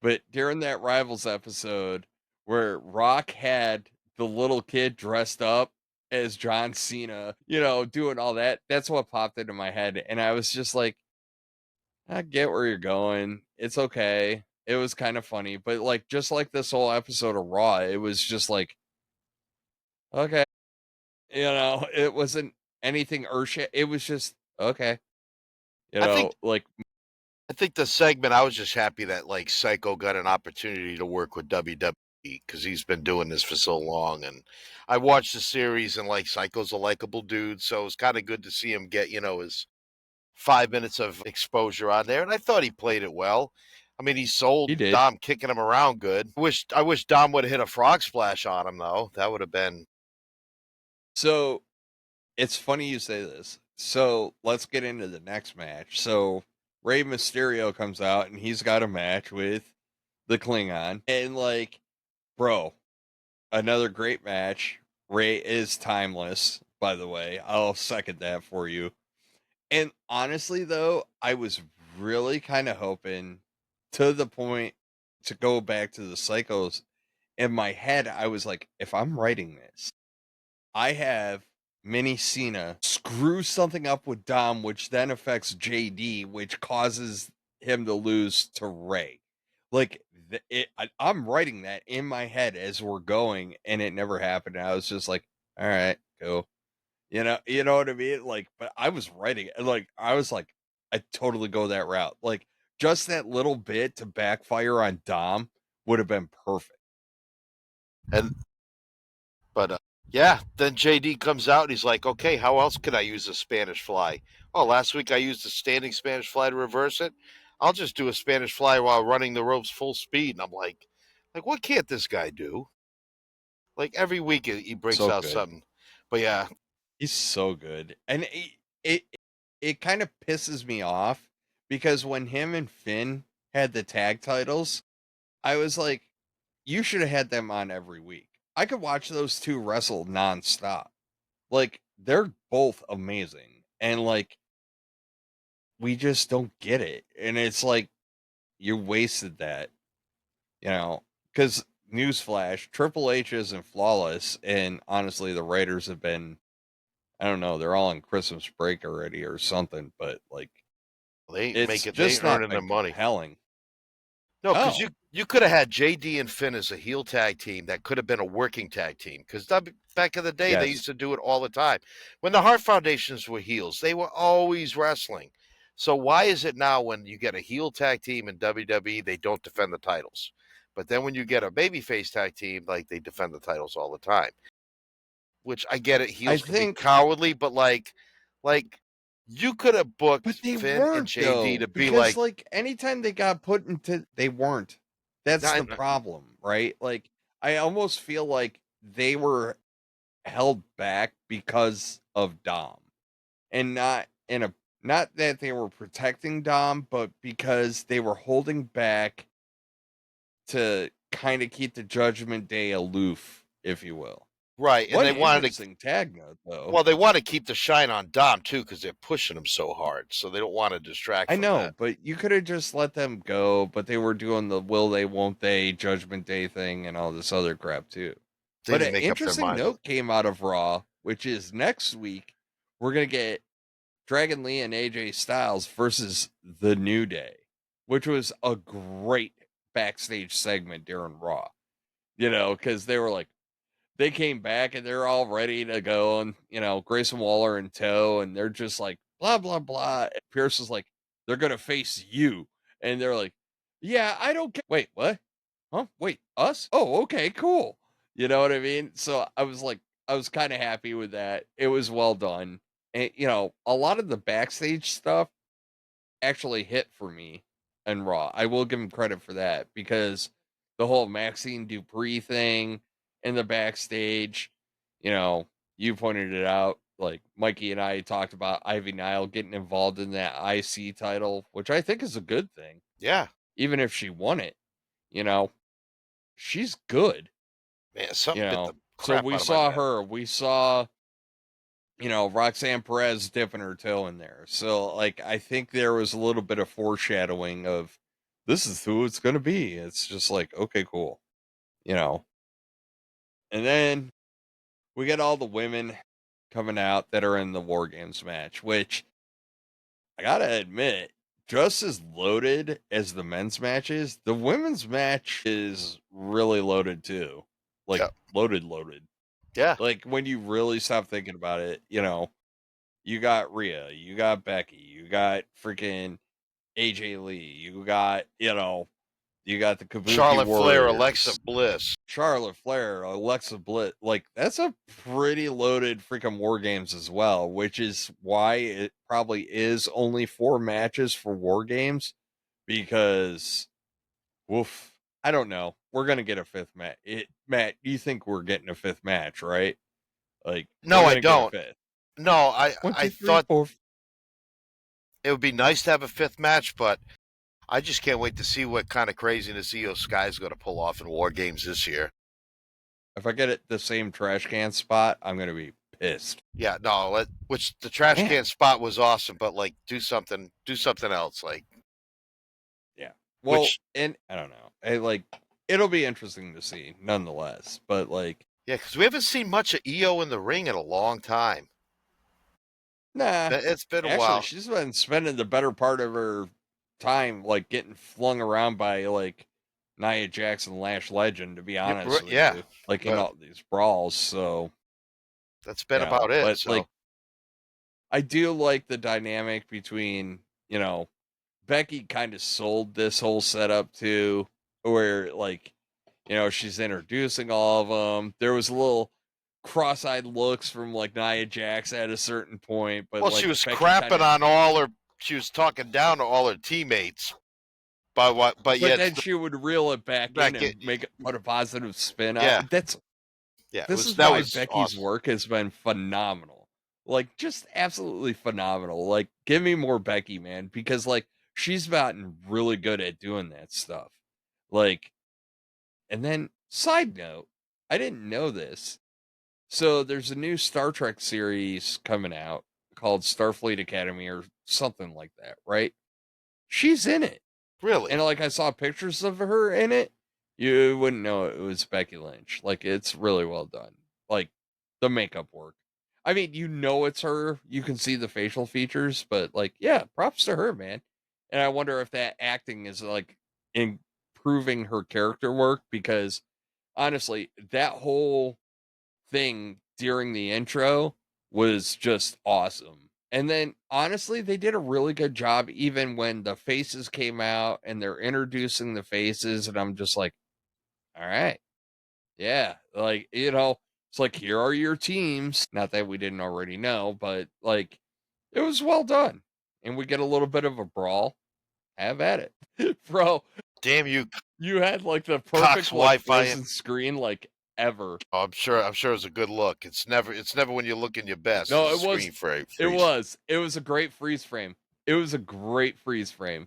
But during that Rivals episode where Rock had the little kid dressed up as John Cena, doing all that, that's what popped into my head. And I was just like, I get where you're going. It's okay. It was kind of funny. But like, just like this whole episode of Raw, it was just like, okay. It wasn't anything earth. It was just okay. I think Like I think the segment, I was just happy that like Psycho got an opportunity to work with WWE because he's been doing this for so long. And I watched the series, and like Psycho's a likable dude, so it was kind of good to see him get his 5 minutes of exposure on there. And I thought he played it well. I mean, he he sold did. Dom kicking him around good. I wish Dom would have hit a frog splash on him though. That would have been. So it's funny you say this. So let's get into the next match. So Rey Mysterio comes out and he's got a match with the Klingon. And like, bro, another great match. Rey is timeless, by the way. I'll second that for you. And honestly, though, I was really kind of hoping to the point to go back to the Psychos. In my head, I was like, if I'm writing this, I have Mini Cena screw something up with Dom, which then affects JD, which causes him to lose to Ray. Like, I'm writing that in my head as we're going, and it never happened. I was just like, all right, go. You know what I mean? Like, but I was writing it. Like, I was like, I totally go that route. Like, just that little bit to backfire on Dom would have been perfect. And But yeah, then JD comes out and he's like, okay, how else can I use a Spanish fly? Oh, last week I used a standing Spanish fly to reverse it. I'll just do a Spanish fly while running the ropes full speed. And I'm like, what can't this guy do? Like every week he breaks So out good. something. But yeah, He's so good. And it kind of pisses me off because when him and Finn had the tag titles, I was like, you should have had them on every week. I could watch those two wrestle nonstop. Like, they're both amazing. And like, we just don't get it. And it's like, you wasted that, because newsflash, Triple H isn't flawless. And honestly, the writers have been, I don't know, they're all on Christmas break already or something, but like, it's they just ain't not earning their been money. compelling. No, because Oh, you could have had JD and Finn as a heel tag team that could have been a working tag team. Because back in the day, they yes. used to do it all the time. When the Hart Foundations were heels, they were always wrestling. So why is it now when you get a heel tag team in WWE, they don't defend the titles? But then when you get a babyface tag team, like they defend the titles all the time. Which I get it, I heels can be think, cowardly, but like you could have booked but they Finn and weren't JD though, to be because like, like anytime they got put into, they weren't. That's the not, problem, right? Like, I almost feel like they were held back because of Dom, and not that they were protecting Dom, but because they were holding back to kind of keep the Judgment Day aloof, if you will. Right, and What they an wanted to. interesting tag note, though. Well, they want to keep the shine on Dom too because they're pushing him so hard, so they don't want to distract I from know, that. but you could have just let them go, but they were doing the will they, won't they, Judgment Day thing and all this other crap, too. They But didn't an make up their interesting minds. note came out of Raw, which is next week, we're going to get Dragon Lee and AJ Styles versus The New Day, which was a great backstage segment during Raw. You know, because they were like, they came back and they're all ready to go, and you know, Grayson Waller in tow, and they're just like blah blah blah. And Pierce is like, they're gonna face you, and they're like, yeah, I don't get. Wait, what? Huh? Wait, us? Oh, okay, cool. You know what I mean? So I was like, I was kind of happy with that. It was well done, and you know, a lot of the backstage stuff actually hit for me and Raw. I will give him credit for that because the whole Maxine Dupree thing in the backstage, you know, you pointed it out. Like Mikey and I talked about Ivy Nile getting involved in that IC title, which I think is a good thing. Yeah, Even if she won it, you know, she's good, man, you something bit know. the So crap we out of my saw neck. her, we saw you know, Roxanne Perez dipping her toe in there. So, like, I think there was a little bit of foreshadowing of this is who it's going to be. It's just like, okay, cool. You know, and then we get all the women coming out that are in the War Games match, which I got to admit, just as loaded as the men's matches, the women's match is really loaded too. Like, Yeah, loaded. yeah. Like, when you really stop thinking about it, you know, you got Rhea, you got Becky, you got freaking AJ Lee, you got, you know, you got the Kabuki Charlotte Flair, Alexa Warriors, Bliss. Charlotte Flair, Alexa Bliss. Like, that's a pretty loaded freaking War Games as well, which is why it probably is only 4 matches for War Games because, woof, I don't know. We're going to get a fifth match. Matt, you think we're getting a fifth match, right? Like, No, we're I going to get a don't. fifth. No, One, I two, three, thought four. it would be nice to have a fifth match, but I just can't wait to see what kind of craziness Io Sky's going to pull off in War Games this year. If I get it the same trash can spot, I'm gonna be pissed. Yeah, no, which the trash Man. can spot was awesome, but like do something else, like Yeah. Well, which and I don't know. It'll be interesting to see, nonetheless. But like, yeah, because we haven't seen much of Io in the ring in a long time. nah. It's been a Actually, while. she's been spending the better part of her time like getting flung around by like Nia Jackson, Lash Legend. To be honest with Yeah, you, like in but all these brawls. So that's you been know, about it. but So like, I do like the dynamic between you know Becky kind of sold this whole setup too, where like, you know, she's introducing all of them. There was a little cross-eyed looks from like Nia Jax at a certain point, but well, she like was Becky kind crapping of, on all her. She was talking down to all her teammates. But what? But but yet then she would reel it back in back it. and make it put a positive spin on. Yeah, yeah. This is That why was Becky's awesome. work has been phenomenal. Like just absolutely phenomenal. Like give me more Becky, man, because like she's gotten really good at doing that stuff. Like and then, side note, I didn't know this. So there's a new Star Trek series coming out called Starfleet Academy or something like that, right? She's in it. And Really, like I saw pictures of her in it. You wouldn't know it was Becky Lynch. Like it's really well done. Like the makeup work. I mean, you know it's her. You can see the facial features, but like, yeah, props to her, man. And I wonder if that acting is like improving her character work because honestly, that whole thing during the intro was just awesome. And then honestly, they did a really good job even when the faces came out and they're introducing the faces and I'm just like, all right. Yeah, like, you know, it's like here are your teams. Not that we didn't already know, but like it was well done. And we get a little bit of a brawl. Have at it. Bro, damn you, you had like the Cox perfect like Wi-Fi. frozen screen like ever. Oh, I'm sure. I'm sure it's a good look. It's never when you're looking your best. No, It's a screen it freeze. was. It was a great freeze frame. It was a great freeze frame.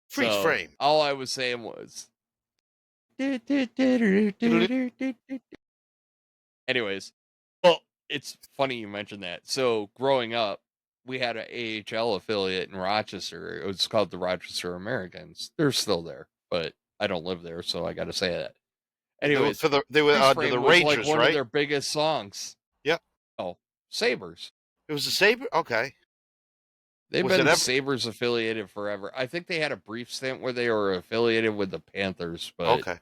Freeze So frame. all I was saying was and Anyways, well, it's funny you mentioned that. So growing up, we had an AHL affiliate in Rochester. It was called the Rochester Americans. They're still there, but I don't live there, so I got to say that. Anyways, They were Freeze under the Frame was like Rangers, one of right? their biggest songs. Yep. Oh, Sabres. It was the Sabre? Okay. They've Was it been ever? Sabres affiliated forever. I think they had a brief stint where they were affiliated with the Panthers, but Okay.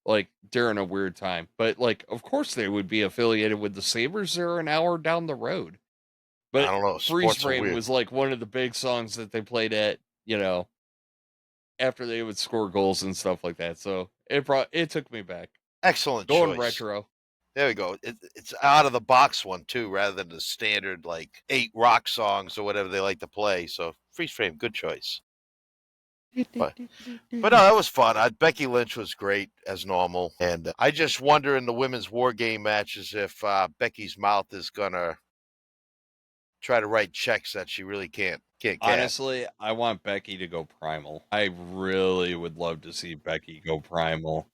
like during a weird time. But like, of course they would be affiliated with the Sabres. They're an hour down the road. I But don't know. Freeze Sports are Frame weird. was like one of the big songs that they played at, after they would score goals and stuff like that. So it took me back. Excellent Going choice. retro. There we go. It's out of the box one too, rather than the standard like 8 rock songs or whatever they like to play. So Freeze Frame, good choice. But no, that was fun. Becky Lynch was great as normal, and I just wonder in the women's war game matches if Becky's mouth is gonna try to write checks that she really can't cash. Honestly, I want Becky to go primal. I really would love to see Becky go primal.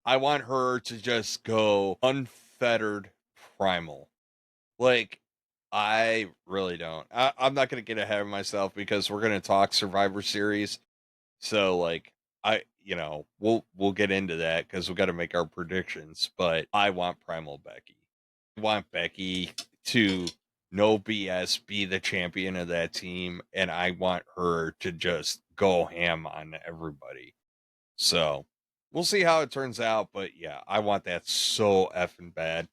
I want her to just go unfettered primal. Like, I really don't. I'm not going to get ahead of myself because we're going to talk Survivor Series. So, like, we'll get into that because we got to make our predictions. But I want primal Becky. I want Becky to no BS be the champion of that team, and I want her to just go ham on everybody. So we'll see how it turns out, but yeah, I want that so effing bad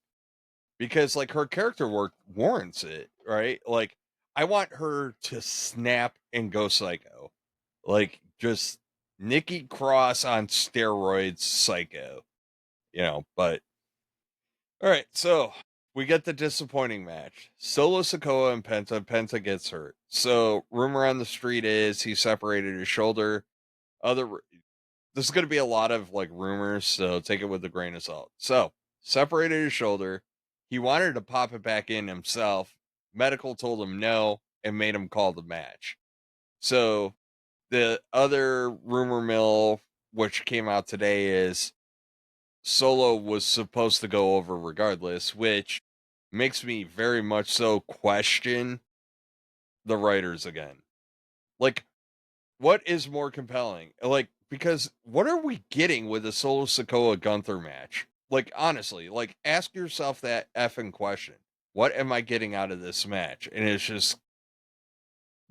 because like her character work warrants it, right? Like I want her to snap and go psycho, like just Nikki Cross on steroids, psycho, But all right, so we get the disappointing match: Solo Sikoa and Penta. Penta gets hurt, so rumor on the street is he separated his shoulder. Other This is going to be a lot of like rumors, so take it with a grain of salt. So, separated his shoulder. He wanted to pop it back in himself. Medical told him no and made him call the match. So, the other rumor mill, which came out today, is Solo was supposed to go over regardless, which makes me very much so question the writers again. Like, what is more compelling? Like, because what are we getting with a Solo Sikoa Gunther match? Like, honestly, like, ask yourself that effing question. What am I getting out of this match? And it's just,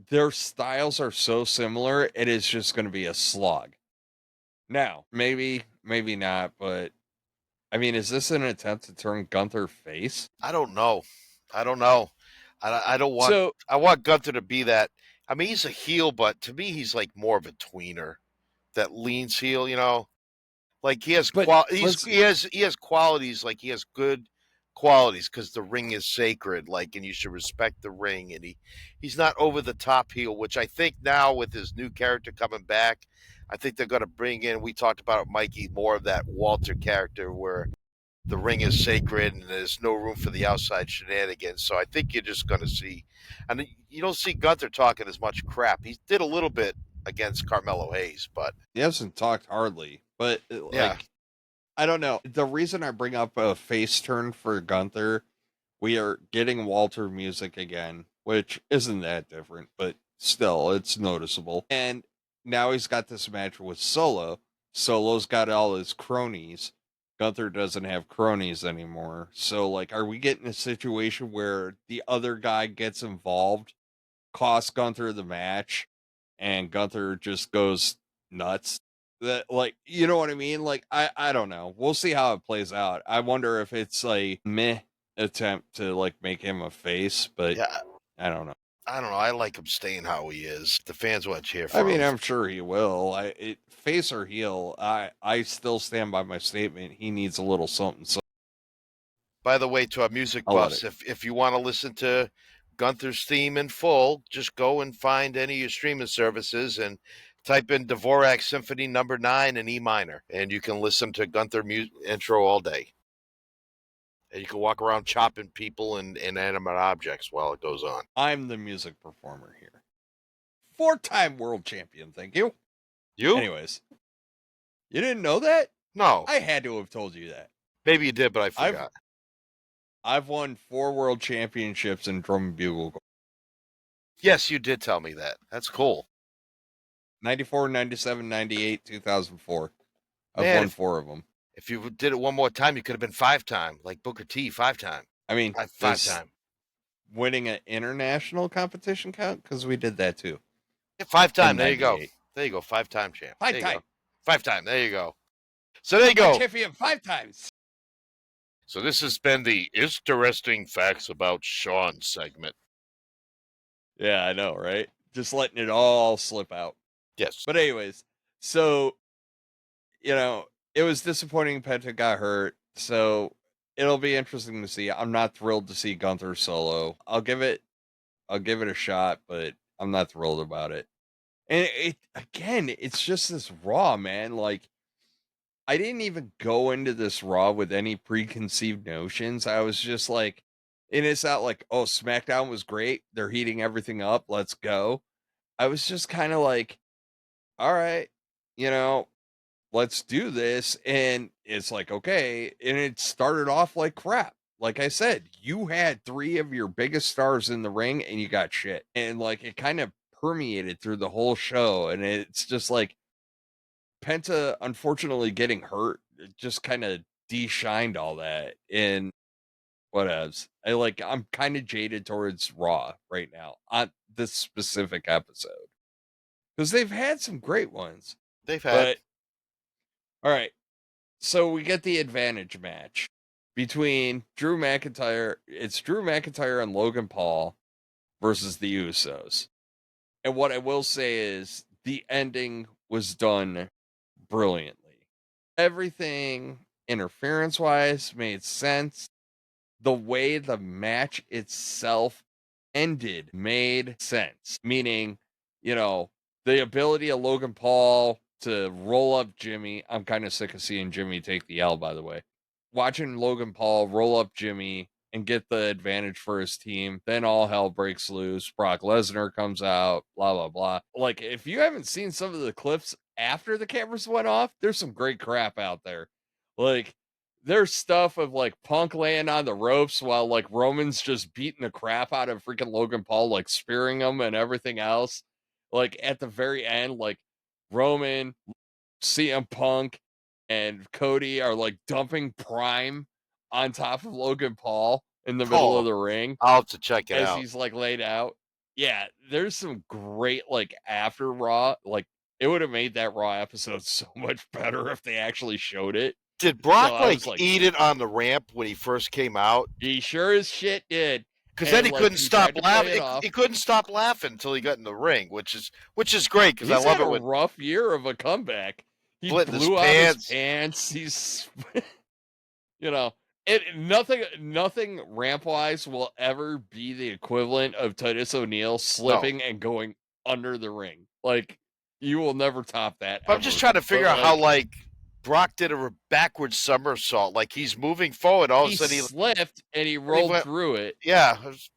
their styles are so similar, it is just going to be a slog. Now, maybe not, but I mean, is this an attempt to turn Gunther face? I don't know. I don't know. I don't want. So, I want Gunther to be that. I mean, he's a heel, but to me, he's like more of a tweener that leans heel. Like he has but let's, he has qualities. Like he has good qualities because the ring is sacred. Like, and you should respect the ring. And he's not over the top heel, which I think now with his new character coming back, I think they're going to bring in. We talked about it, Mikey, more of that Walter character where the ring is sacred and there's no room for the outside shenanigans. So I think you're just going to see, and you don't see Gunther talking as much crap. He did a little bit against Carmelo Hayes, but he hasn't talked hardly, but yeah, like, I don't know. The reason I bring up a face turn for Gunther, we are getting Walter music again, which isn't that different, but still, it's noticeable. And now he's got this match with Solo. Solo's got all his cronies. Gunther doesn't have cronies anymore. So, like, are we getting a situation where the other guy gets involved, costs Gunther the match, and Gunther just goes nuts? That, like, you know what I mean? Like, I don't know. We'll see how it plays out. I wonder if it's a meh attempt to like make him a face, but yeah. I don't know. I don't know. I like him staying how he is. The fans want to cheer I for mean, him. I'm sure he will. Face or heel, I still stand by my statement. He needs a little something. So By the way, to our music I'll let buffs, it. if you want to listen to Gunther's theme in full, just go and find any of your streaming services and type in Dvorak Symphony Number 9 in E minor, and you can listen to Gunther intro all day. And you can walk around chopping people and inanimate objects while it goes on. I'm the music performer here. 4-time world champion. Thank you. You? Anyways, you didn't know that? No. I had to have told you that. Maybe you did, but I I've forgot. I've won 4 world championships in drum and bugle. Yes, you did tell me that. That's cool. 94, 97, 98, 2004. I've Man, won 4 of them. if you did it one more time, you could have been 5-time, like Booker T, 5-time. I mean, does 5-time. winning an international competition count? Because we did that too. Yeah, 5-time. In There you go. 98. There you go. 5-time champ. 5 There you go. times. 5-time. There you go. So there you I'm go. champion 5 times. So this has been the interesting facts about Sean segment. Yeah, I know, right? Just letting it all slip out. Yes. But anyways, so, it was disappointing Penta got hurt. So it'll be interesting to see. I'm not thrilled to see Gunther solo. I'll give it a shot, but I'm not thrilled about it. And it's just this Raw, man. Like, I didn't even go into this Raw with any preconceived notions. I was just like, and it's not like, oh, SmackDown was great. They're heating everything up. Let's go. I was just kind of like, all right, let's do this. And it's like, okay. And it started off like crap. Like I said, you had 3 of your biggest stars in the ring and you got shit. And like it kind of permeated through the whole show. And it's just like Penta, unfortunately, getting hurt just kind of de-shined all that. And whatevs. I'm kind of jaded towards Raw right now on this specific episode. Because they've had some great ones. They've had. But all right. So we get the advantage match between Drew McIntyre. It's Drew McIntyre and Logan Paul versus the Usos. And what I will say is the ending was done brilliantly. Everything interference wise made sense. The way the match itself ended made sense. Meaning, the ability of Logan Paul to roll up Jimmy. I'm kind of sick of seeing Jimmy take the L, by the way. Watching Logan Paul roll up Jimmy and get the advantage for his team. Then all hell breaks loose. Brock Lesnar comes out, blah, blah, blah. Like, if you haven't seen some of the clips after the cameras went off, there's some great crap out there. Like, there's stuff of like Punk laying on the ropes while like Roman's just beating the crap out of freaking Logan Paul, like spearing him and everything else. Like at the very end, like Roman, CM Punk, and Cody are like dumping Prime on top of Logan Paul in the middle of the ring I'll have to check it as out. he's like laid out. Yeah, there's some great like after Raw. Like it would have made that Raw episode so much better if they actually showed it. Did Brock I was like, eat it on the ramp when he first came out? He sure as shit did. Because then he like, couldn't stop tried to play it laughing. off. He couldn't stop laughing until he got in the ring, which is great because I He's love had it a when rough year of a comeback. He Splitting his blew out pants. his pants. He's, nothing ramp wise will ever be the equivalent of Titus O'Neil slipping and going under the ring. Like you will never top that. I'm just trying to figure out how Brock did a backwards somersault. Like he's moving forward, all of a sudden he slipped and he rolled through it. Yeah, it was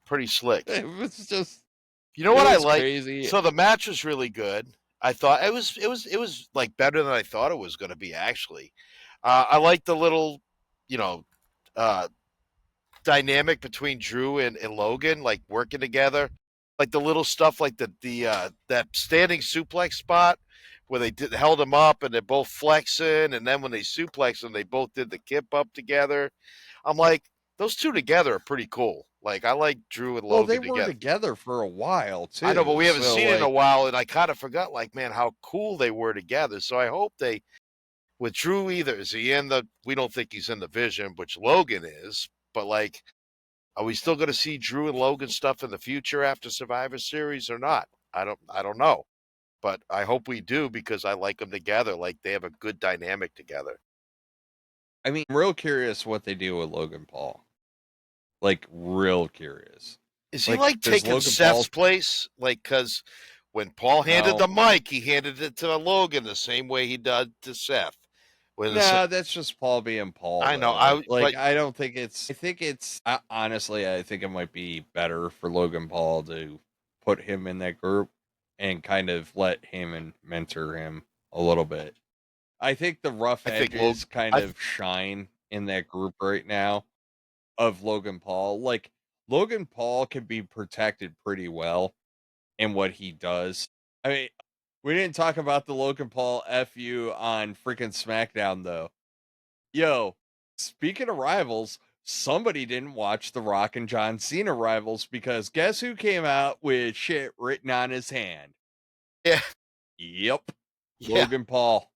pretty slick. It was just, you know what I like? Crazy. So the match was really good. I thought it was like better than I thought it was going to be. Actually, I like the little, dynamic between Drew and Logan, like working together, like the little stuff, like that standing suplex spot where they held him up and they're both flexing, and then when they suplex him, they both did the kip up together. I'm like, those two together are pretty cool. Like I like Drew and Logan together. Well, they were together for a while too. I know, but we haven't seen it in a while, and I kind of forgot, like, man, how cool they were together. So I hope with Drew either, is he we don't think he's in the Vision, which Logan is, but like, are we still going to see Drew and Logan stuff in the future after Survivor Series or not? I don't know, but I hope we do because I like them together. Like they have a good dynamic together. I mean, I'm real curious what they do with Logan Paul. Like, real curious. Is he like taking Logan Seth's place? Like, because when Paul handed the mic, he handed it to Logan the same way he did to Seth. That's just Paul being Paul. I know. I don't think it's. I think it's honestly. I think it might be better for Logan Paul to put him in that group and kind of let him and mentor him a little bit. I think the rough edges kind of shine in that group right now. of Logan Paul. Like, Logan Paul can be protected pretty well in what he does. I mean, we didn't talk about the Logan Paul FU on freaking SmackDown, though. Yo, speaking of rivals, somebody didn't watch The Rock and John Cena rivals because guess who came out with shit written on his hand? Yeah. Yep. Yeah. Logan Paul.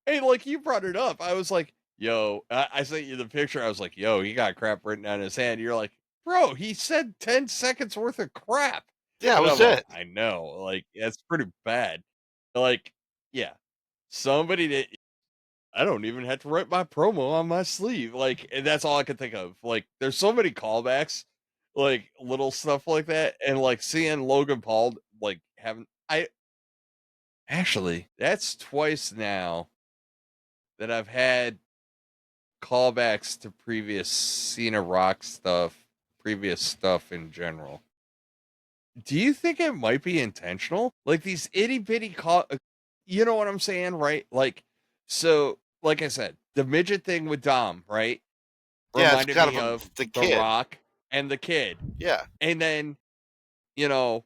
Hey, like you brought it up. I was like, yo, I sent you the picture. I was like, yo, he got crap written on his hand. You're like, bro, he said 10 seconds worth of crap. Yeah, that And was I'm like, it. I know. Like, that's pretty bad. Like, yeah. Somebody that I don't even have to write my promo on my sleeve. Like, and that's all I could think of. Like, there's so many callbacks, like little stuff like that. And like seeing Logan Paul, like having I actually that's twice now that I've had callbacks to previous Cena Rock stuff, previous stuff in general. Do you think it might be intentional? Like these itty bitty you know what I'm saying, right? Like, so, like I said, the midget thing with Dom, right? Yeah, it's Reminded kind me of of the The kid. Rock and the kid. Yeah. And then, you know,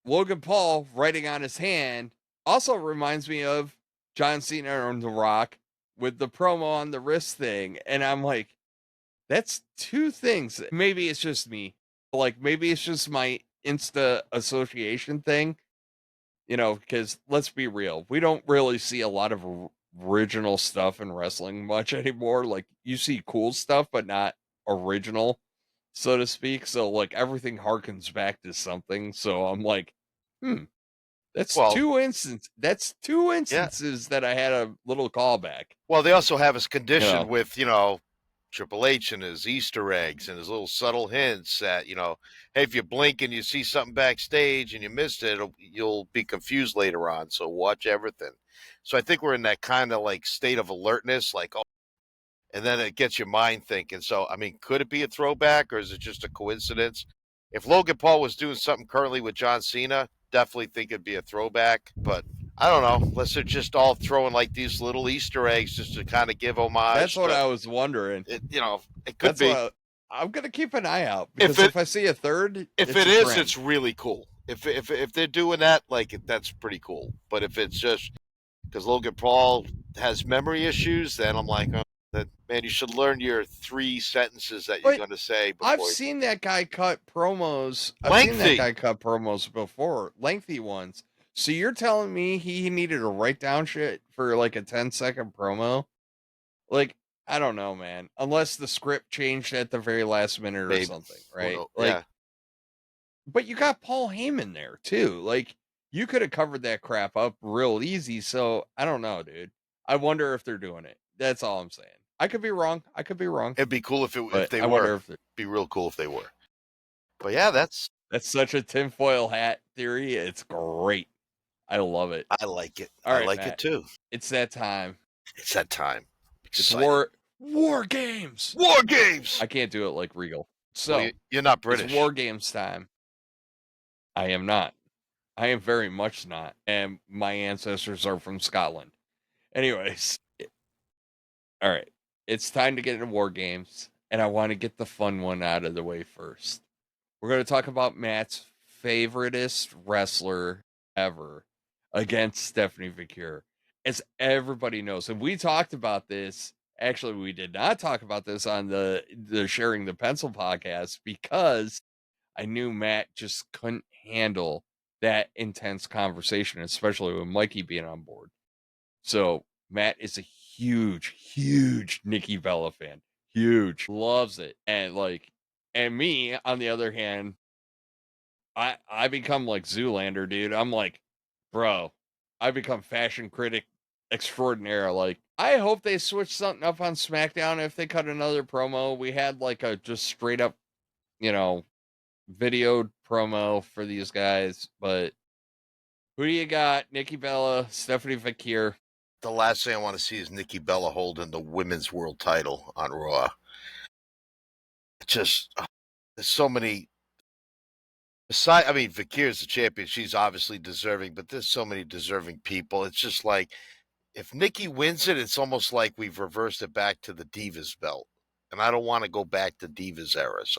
Logan Paul writing on his hand also reminds me of John Cena and The Rock with the promo on the wrist thing. And I'm like, that's two things. Maybe it's just me. Like maybe it's just my insta association thing, because let's be real, we don't really see a lot of original stuff in wrestling much anymore. Like you see cool stuff, but not original, so to speak. So like everything harkens back to something. So I'm like, hmm, that's Well, two instances. That's two yeah. instances that I had a little callback. Well, they also have us You conditioned know, with, Triple H and his Easter eggs and his little subtle hints that, hey, if you blink and you see something backstage and you missed it, you'll be confused later on. So watch everything. So I think we're in that kind of like state of alertness, like, oh, and then it gets your mind thinking. So, I mean, could it be a throwback or is it just a coincidence? If Logan Paul was doing something currently with John Cena, definitely think it'd be a throwback. But I don't know, unless they're just all throwing like these little Easter eggs just to kind of give that's homage what to I was wondering. it. It could That's be. what I'm gonna keep an eye out If because it if I see a third, if it's it a is, trend. it's really cool. If they're doing that, like that's pretty cool. But if it's just because Logan Paul has memory issues, then I'm like, oh, that man, you should learn your 3 sentences that you're But going to say I've before seen that guy cut promos. I've seen that lengthy. guy cut promos before, lengthy ones. So you're telling me he needed to write down shit for like a 10-second promo? Like, I don't know, man. Unless the script changed at the very last minute or Maybe. something, Who right? knows? Like, Yeah, but you got Paul Heyman there too. Like, you could have covered that crap up real easy. So I don't know, dude. I wonder if they're doing it. That's all I'm saying. I could be wrong. I could be wrong. it'd be cool if But they I were. wonder if they're. Be real cool if they were. But yeah, That's such a tinfoil hat theory. It's great. I love it. I like it. All I right, like it Matt. too. It's that time. It's that time. It's Excited. war games. War games. I can't do it like Regal. Well, So you're not it's British. war games time. I am not. I am very much not. And my ancestors are from Scotland. Anyways, all right. It's time to get into war games. And I want to get the fun one out of the way first. We're going to talk about Matt's favoriteest wrestler ever against Stephanie Vicure. As everybody knows, and we talked about this. Actually, we did not talk about this on the Sharing the Pencil podcast because I knew Matt just couldn't handle that intense conversation, especially with Mikey being on board. So Matt is a huge, huge Nikki Bella fan. Huge. Loves it. And me, on the other hand, I become like Zoolander, dude. I'm like, bro, I become fashion critic extraordinaire. Like, I hope they switch something up on SmackDown if they cut another promo. We had like a just straight up, you know, videoed promo for these guys. But who do you got? Nikki Bella, Stephanie Fakir. The last thing I want to see is Nikki Bella holding the women's world title on Raw. Just there's so many. Aside, I mean, Fakir's the champion. She's obviously deserving, but there's so many deserving people. It's just like if Nikki wins it, it's almost like we've reversed it back to the Divas belt. and I don't want to go back to Divas era. So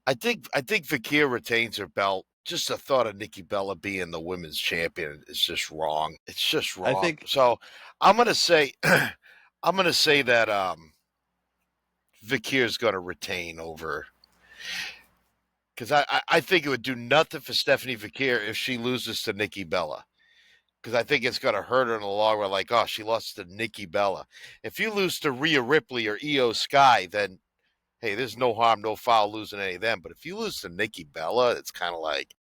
I think Vakir retains her belt. Just the thought of Nikki Bella being the women's champion is just wrong. It's just I wrong. think So I'm gonna say that Vakir's gonna retain over, because I think it would do nothing for Stephanie Vakir if she loses to Nikki Bella. Because I think it's going to hurt her in the long run. Like, oh, she lost to Nikki Bella. If you lose to Rhea Ripley or Io Sky, then hey, there's no harm, no foul losing any of them. But if you lose to Nikki Bella, it's kind of like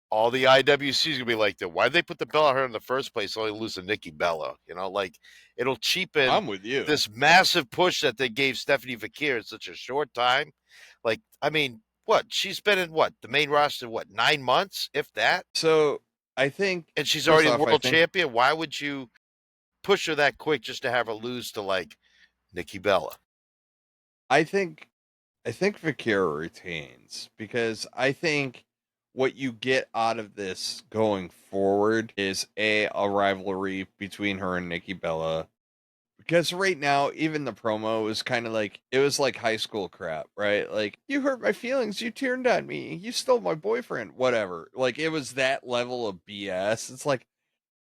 all the IWC is gonna be like, why'd they put the belt on her in the first place? Only lose to Nikki Bella, like it'll cheapen I'm with you. this massive push that they gave Stephanie Vakir in such a short time. Like, I mean, what she's been in the main roster 9 months, if that, So I think, and she's first already off, world champion. Why would you push her that quick just to have her lose to like Nikki Bella? I think Vakir retains, because I think what you get out of this going forward is a rivalry between her and Nikki Bella. Because right now, even the promo is kind of like, it was like high school crap, right? Like, you hurt my feelings, you turned on me, you stole my boyfriend, whatever. Like, it was that level of BS. It's like,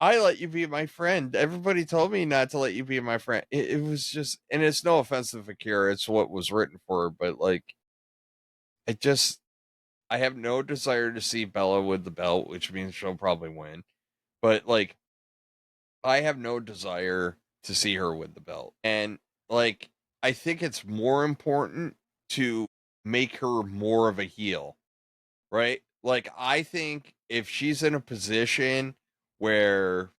I let you be my friend. Everybody told me not to let you be my friend. It was just, and it's no offense to Vakira, it's what was written for her, but like, I have no desire to see Bella with the belt, which means she'll probably win. But like, I have no desire to see her with the belt. And like, I think it's more important to make her more of a heel, right? Like, I think if she's in a position where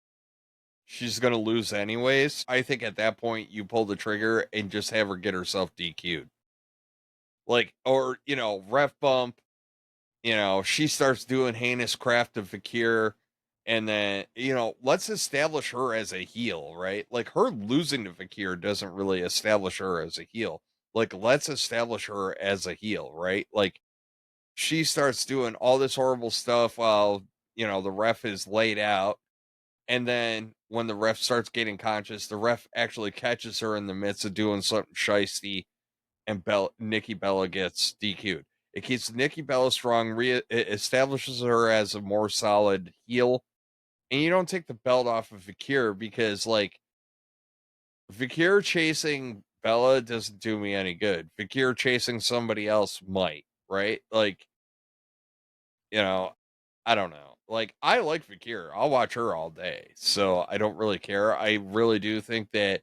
she's going to lose anyways, I think at that point you pull the trigger and just have her get herself DQ'd. Like, or, ref bump, she starts doing heinous craft of Fakir, and then, let's establish her as a heel, right? Like, her losing to Fakir doesn't really establish her as a heel. Like, let's establish her as a heel, right? Like, she starts doing all this horrible stuff while, the ref is laid out. And then when the ref starts getting conscious, the ref actually catches her in the midst of doing something shisty, and Nikki Bella gets DQ'd. It keeps Nikki Bella strong, it establishes her as a more solid heel, and you don't take the belt off of Vakir, because, like, Vakir chasing Bella doesn't do me any good. Vakir chasing somebody else might, right? Like, I don't know. Like, I like Vakir. I'll watch her all day, so I don't really care. I really do think that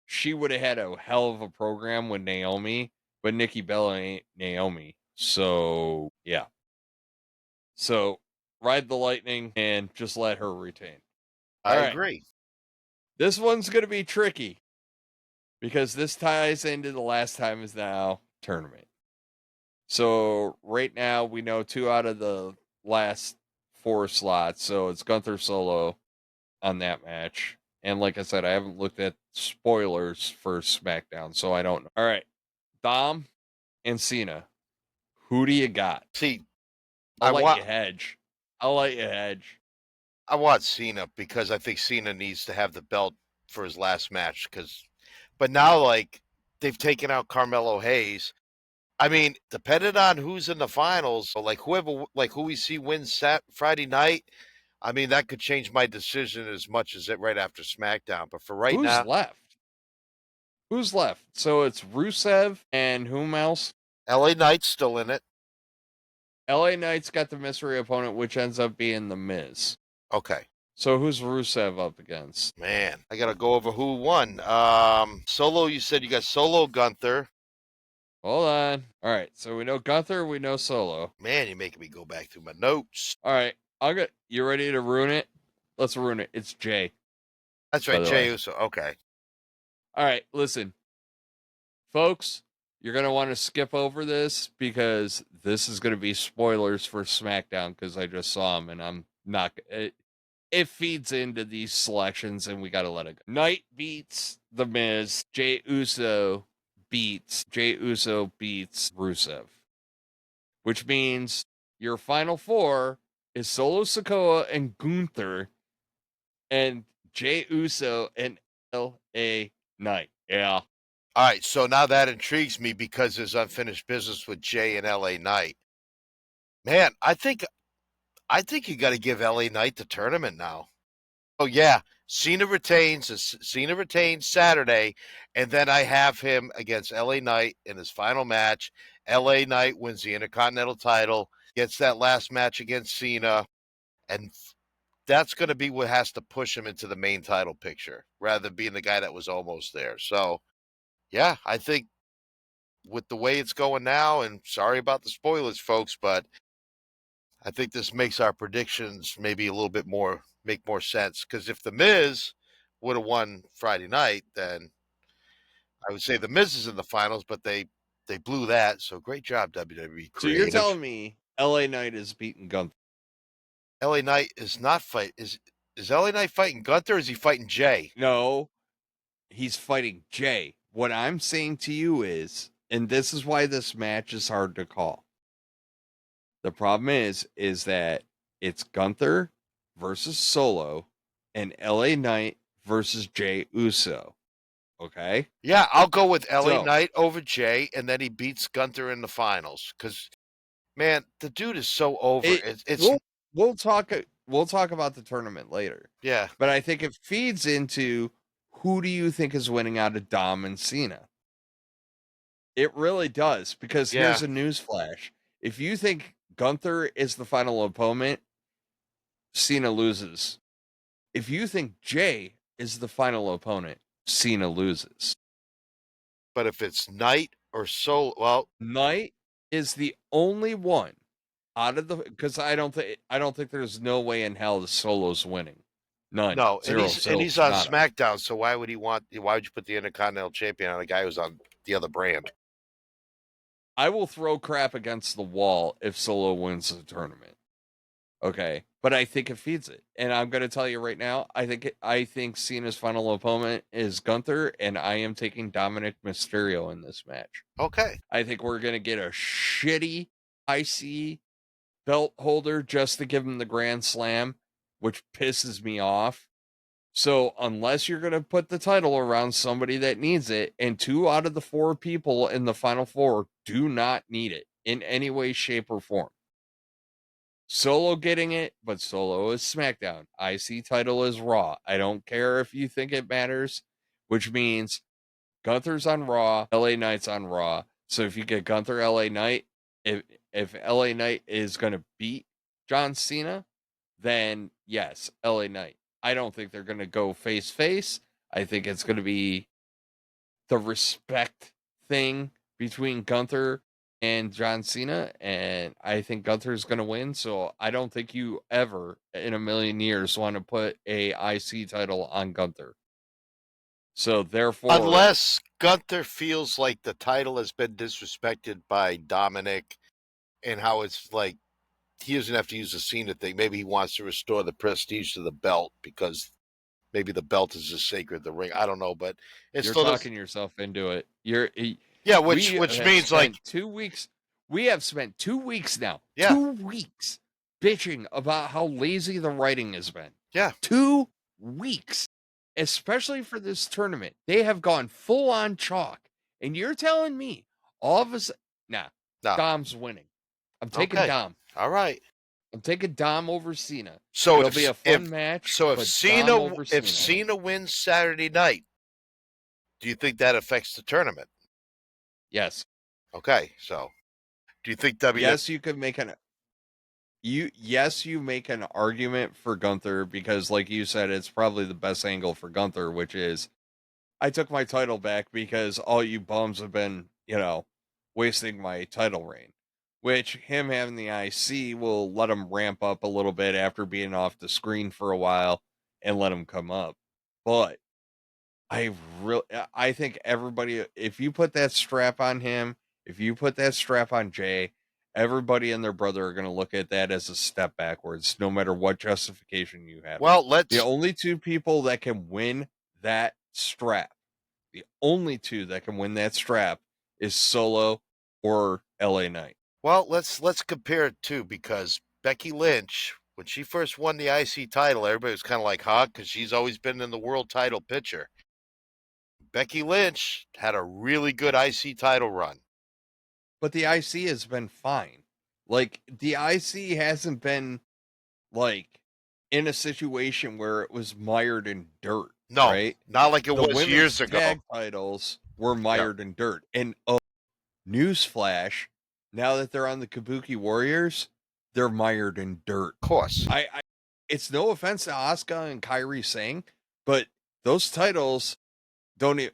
she would have had a hell of a program with Naomi, but Nikki Bella ain't Naomi. So, yeah. So, ride the lightning and just let her retain. All I right. agree. This one's going to be tricky, because this ties into the last time is now tournament. So, right now, we know 2 out of the last 4 slots. So, it's Gunther Solo on that match. And like I said, I haven't looked at spoilers for SmackDown, so I don't know. All right. Dom and Cena. Who do you got? See, I'll let you hedge. I want Cena because I think Cena needs to have the belt for his last match. But now, like, they've taken out Carmelo Hayes. I mean, depending on who's in the finals, so like who we see wins Friday night, I mean, that could change my decision as much as it right after SmackDown. But for right Who's now, left? Who's left? So it's Rusev and whom else? LA Knight's still in it. LA Knight's got the mystery opponent, which ends up being The Miz. Okay. So who's Rusev up against? Man, I gotta go over who won. Solo, you said you got Solo, Gunther. Hold on. All right, so we know Gunther, we know Solo. Man, you're making me go back through my notes. All right, you ready to ruin it? Let's ruin it. It's Jay. That's right, Jey Uso. Okay. All right, listen, folks, you're going to want to skip over this, because this is going to be spoilers for SmackDown, because I just saw them and I'm not. It feeds into these selections and we got to let it go. Knight beats The Miz. Jey Uso beats Rusev, which means your final 4 is Solo Sikoa and Gunther, and Jey Uso and LA Knight. Yeah. All right, so now that intrigues me because there's unfinished business with Jay and LA Knight. Man, I think you got to give LA Knight the tournament now. Oh yeah, Cena retains Saturday, and then I have him against LA Knight in his final match. LA Knight wins the Intercontinental title, gets that last match against Cena, and that's going to be what has to push him into the main title picture rather than being the guy that was almost there. So, yeah, I think with the way it's going now, and sorry about the spoilers, folks, but I think this makes our predictions maybe a little bit make more sense. Because if The Miz would have won Friday night, then I would say The Miz is in the finals, but they blew that. So great job, WWE So you're creative. telling me LA Knight is beating Gunther? LA Knight is not fight is LA Knight fighting Gunther or is he fighting Jay? No, he's fighting Jay. What I'm saying to you is, and this is why this match is hard to call. The problem is that it's Gunther versus Solo and LA Knight versus Jay Uso. Okay? Yeah, I'll go with LA So Knight over Jay, and then he beats Gunther in the finals. Because man, the dude is so over. it It's we'll talk about the tournament later. yeah, But I think it feeds into who do you think is winning out of Dom and Cena? It really does, because yeah. here's a news flash. If you think Gunther is the final opponent, Cena loses. If you think Jay is the final opponent, Cena loses. But if it's Knight or Solo, well, Knight is the only one out of the, because I don't think there's no way in hell the Solo's winning. None. no, and Zero. he's on Nada. SmackDown. So why would you put the Intercontinental Champion on a guy who's on the other brand? I will throw crap against the wall if Solo wins the tournament. Okay, but I think it feeds it, and I'm going to tell you right now. I think Cena's final opponent is Gunther, and I am taking Dominic Mysterio in this match. Okay, I think we're going to get a shitty IC belt holder just to give him the Grand Slam, which pisses me off. So unless you're going to put the title around somebody that needs it, and 2 out of the 4 people in the final 4 do not need it in any way, shape, or form. Solo getting it, but Solo is SmackDown. IC title is Raw. I don't care if you think it matters, which means Gunther's on Raw, LA Knight's on Raw. So if you get Gunther LA Knight, if LA Knight is going to beat John Cena, then yes, LA Knight. I don't think they're going to go face face. I think it's going to be the respect thing between Gunther and John Cena, and I think Gunther's going to win. So I don't think you ever in a million years want to put a IC title on Gunther. So therefore, unless Gunther feels like the title has been disrespected by Dominic, and how it's like he doesn't have to use the Cena thing. Maybe he wants to restore the prestige to the belt because maybe the belt is as sacred the ring. I don't know, but it you're still does. talking yourself into it. Yeah, We which have means like spent 2 weeks. We have spent 2 weeks now. Yeah. 2 weeks bitching about how lazy the writing has been. yeah, 2 weeks, especially for this tournament. They have gone full on chalk, and you're telling me all of us, nah, no, Dom's winning. I'm taking Okay. Dom. all right. I'm taking Dom over Cena. So It'll be a fun match. so if but Cena Dom over if Cena. Cena wins Saturday night, do you think that affects the tournament? Yes. Okay, so do you think WWE? Yes, you could make an you make an argument for Gunther because, like you said, it's probably the best angle for Gunther, which is I took my title back because all you bums have been, wasting my title reign. Which him having the IC will let him ramp up a little bit after being off the screen for a while and let him come up. But I think everybody, if you put that strap on him, if you put that strap on Jay, everybody and their brother are going to look at that as a step backwards, no matter what justification you have. Well, The only 2 people that can win that strap, the only 2 that can win that strap is Solo or LA Knight. Well, let's compare it too, because Becky Lynch, when she first won the IC title, everybody was kind of like, huh? Because she's always been in the world title picture. Becky Lynch had a really good IC title run. But the IC has been fine. Like, the IC hasn't been, like, in a situation where it was mired in dirt, No, right? not like it The was women's years ago. tag titles were mired in dirt. And, newsflash, now that they're on the Kabuki Warriors, they're mired in dirt. Of course. It's no offense to Asuka and Kairi Singh, but those titles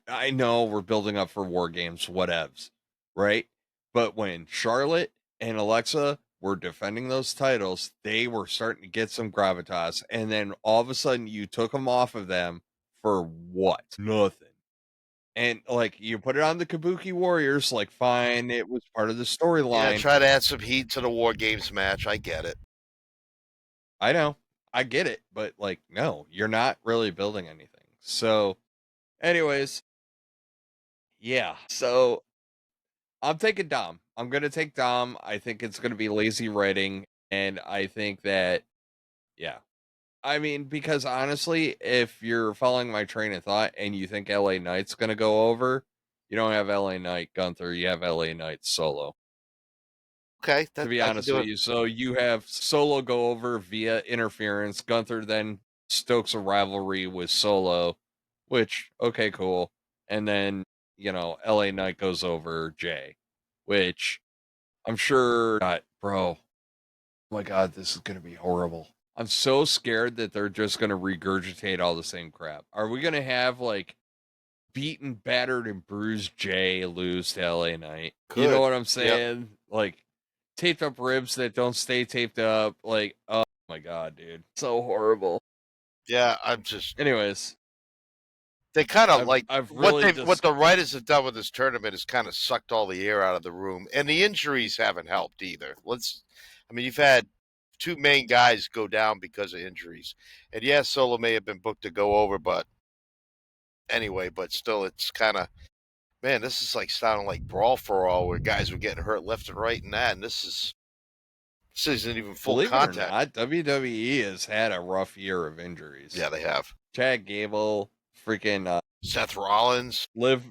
I know we're building up for War Games, whatevs, right? But when Charlotte and Alexa were defending those titles, they were starting to get some gravitas. And then all of a sudden you took them off of them for what? Nothing. And like you put it on the Kabuki Warriors, like fine, it was part of the Yeah, storyline. try to add some heat to the War Games match. I get it. I know. I get it, but like no, you're not really building anything. So anyways, yeah. So I'm taking Dom. I'm gonna take Dom. I think it's gonna be lazy writing, and I think that yeah. I mean, because honestly, if you're following my train of thought and you think LA Knight's gonna go over, you don't have LA Knight Gunther, you have LA Knight Solo. Okay, To be I can honest do with it. you. So you have Solo go over via interference. Gunther then stokes a rivalry with Solo, which, okay, cool. And then, LA Knight goes over Jay, which I'm sure not, bro. Oh my God, this is going to be horrible. I'm so scared that they're just going to regurgitate all the same crap. Are we going to have like beaten, battered, and bruised Jay lose to LA Knight? You know Could. what I'm Yep. saying? Like taped up ribs that don't stay taped up. Like, oh my God, dude. So horrible. Yeah, I'm just. Anyways, They kind of like I've what really what the writers have done with this tournament is kind of sucked all the air out of the room, and the injuries haven't helped either. I mean, you've had two main guys go down because of injuries, and yes, Solo may have been booked to go over, but anyway, but still, it's kind of man, this is like sounding like Brawl for All, where guys were getting hurt left and right, and this isn't even full believe it or contact. not, WWE has had a rough year of injuries. Yeah, they have. Chad Gable, freaking Seth Rollins, Liv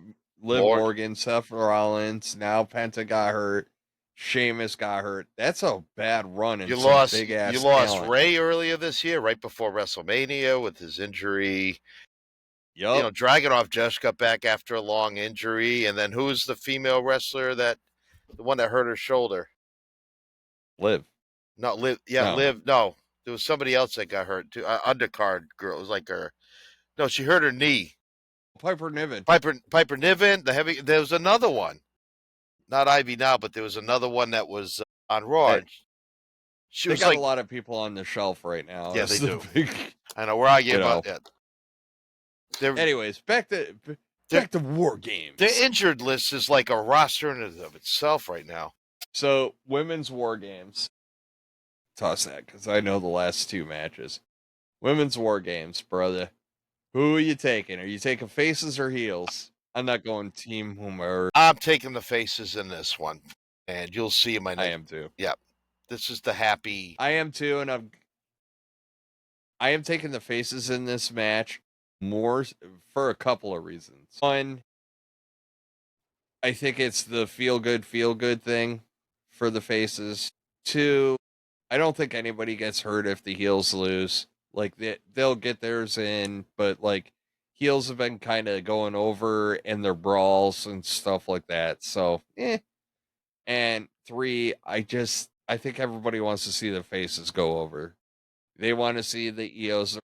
Morgan, Seth Rollins. Now Penta got hurt. Sheamus got hurt. That's a bad run and some big ass you lost talent. Ray earlier this year, right before WrestleMania with his injury. Yup. Dragunov just got back after a long injury, and then who's the female wrestler the one that hurt her shoulder? Liv. Not Liv. Yeah, No. Liv. No, there was somebody else that got hurt too. Undercard girl. It was like her. No, she hurt her knee. Piper Niven. Piper Niven. There was another one. Not Ivy now, but there was another one that was on Raw. She They was got like, a lot of people on the shelf right now. Yeah, they That's do. I know we're arguing about that. Anyways, back to War Games. The injured list is like a roster in and of itself right now. So, women's War Games. Toss that because I know the last two matches. Women's War Games, brother. Who are you taking? Are you taking faces or heels? I'm not going team whomever. I'm taking the faces in this one, and you'll see in my next. I am too. Yep, this is the happy. I am too, and I am taking the faces in this match more for a couple of reasons. One, I think it's the feel good thing for the faces. Two, I don't think anybody gets hurt if the heels lose. Like they'll get theirs in, but like heels have been kind of going over in their brawls and stuff like that. So, And three, I think everybody wants to see the faces go over. They want to see the EOs,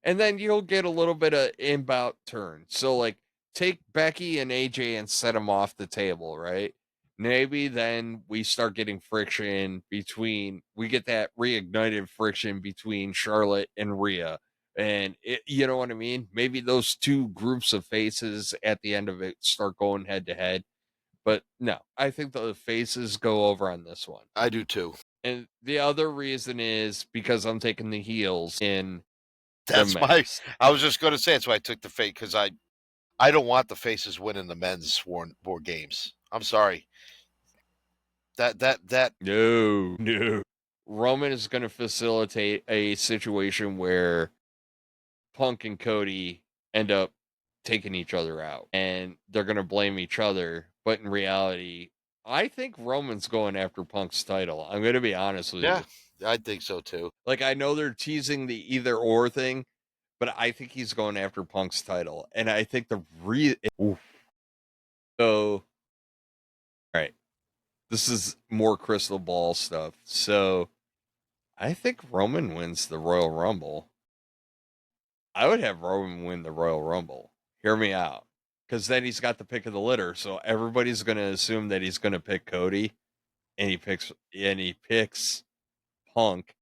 and then you'll get a little bit of inbound turn. So like take Becky and AJ and set them off the table, right? Maybe then we start getting friction we get that reignited friction between Charlotte and Rhea. And you know what I mean? Maybe those two groups of faces at the end of it start going head to head. But no, I think the faces go over on this one. I do too. And the other reason is because I'm taking the heels in That's I was just going to say that's why I took the face because I don't want the faces winning the men's war games. I'm sorry. That no. Roman is going to facilitate a situation where Punk and Cody end up taking each other out, and they're going to blame each other. But in reality, I think Roman's going after Punk's title. I'm going to be honest with Yeah, you. I think so too. Like, I know they're teasing the either or thing, but I think he's going after Punk's title. And I think so, all right, this is more crystal ball stuff. So I think Roman wins the Royal Rumble. I would have Roman win the Royal Rumble. Hear me out. Because then he's got the pick of the litter. So everybody's going to assume that he's going to pick Cody. And he picks Punk.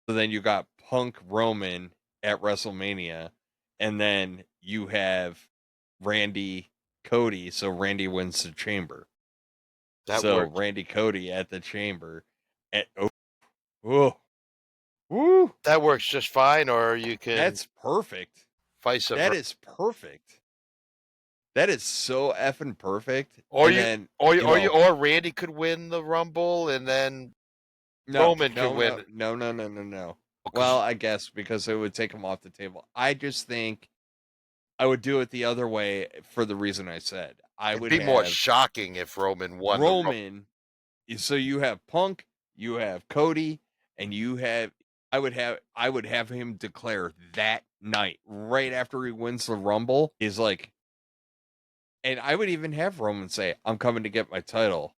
So then you got Punk Roman at WrestleMania. And then you have Randy Cody. So Randy wins the Chamber. That So works. Randy Cody at the Chamber. Woo. That works just fine, or you can That's perfect. vice That versa. is perfect. That is so effing perfect. Or And you, then, or Randy could win the Rumble, and then Roman could win. No. Because Well, I guess because it would take him off the table. I just think I would do it the other way for the reason I said. I it'd would be more have shocking if Roman won the Rumble. Roman. So you have Punk, you have Cody, and I would have him declare that night right after he wins the Rumble is like, and I would even have Roman say, "I'm coming to get my title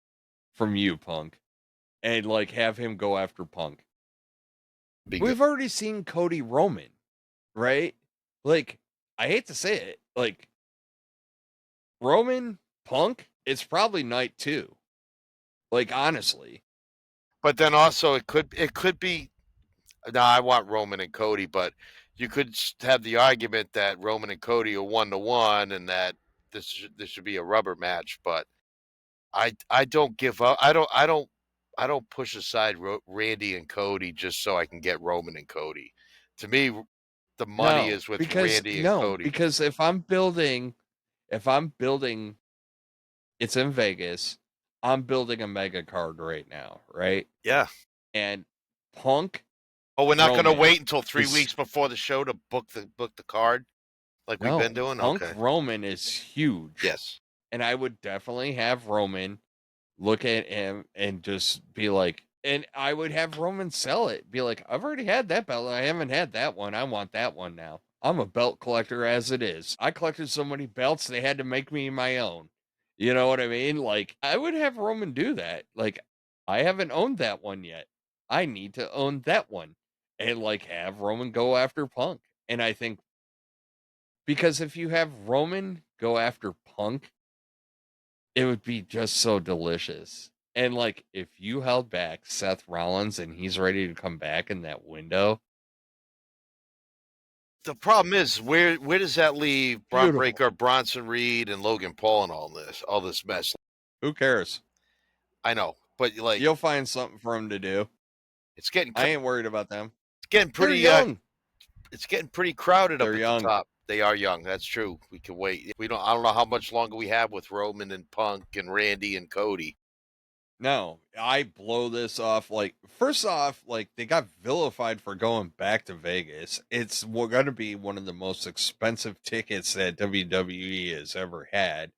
from you, Punk," and like have him go after Punk. Be good. We've already seen Cody Roman, right? Like, I hate to say it, like Roman Punk, it's probably night 2. Like, honestly. But then also it could be. Now I want Roman and Cody, but you could have the argument that Roman and Cody are 1-1, and that this should be a rubber match. But I don't give up. I don't push aside Randy and Cody just so I can get Roman and Cody. To me, the money No, is with because Randy and Cody. because if I'm building it's in Vegas, I'm building a mega card right now, right? Yeah. And Punk Oh, we're not going to Roman wait until 3 is weeks before the show to book the card like we've been doing. Punk Okay. Roman is huge. Yes. And I would definitely have Roman look at him and just be like, and I would have Roman sell it. Be like, I've already had that belt. I haven't had that one. I want that one now. I'm a belt collector as it is. I collected so many belts, they had to make me my own. You know what I mean? Like, I would have Roman do that. Like, I haven't owned that one yet. I need to own that one. And, like, have Roman go after Punk. And I think, because if you have Roman go after Punk, it would be just so delicious. And like, if you held back Seth Rollins and he's ready to come back in that window, The problem is where does that leave Braun beautiful. Breaker, Bronson Reed, and Logan Paul and all this mess? Who cares? I know, but like You'll find something for him to do. it's getting I ain't worried about them. getting They're pretty young. it's getting pretty crowded They're up at young. the top. They are young. That's true. We can wait. I don't know how much longer we have with Roman and Punk and Randy and Cody. No, I blow this off. Like, first off, like, they got vilified for going back to Vegas. It's going to be one of the most expensive tickets that WWE has ever had.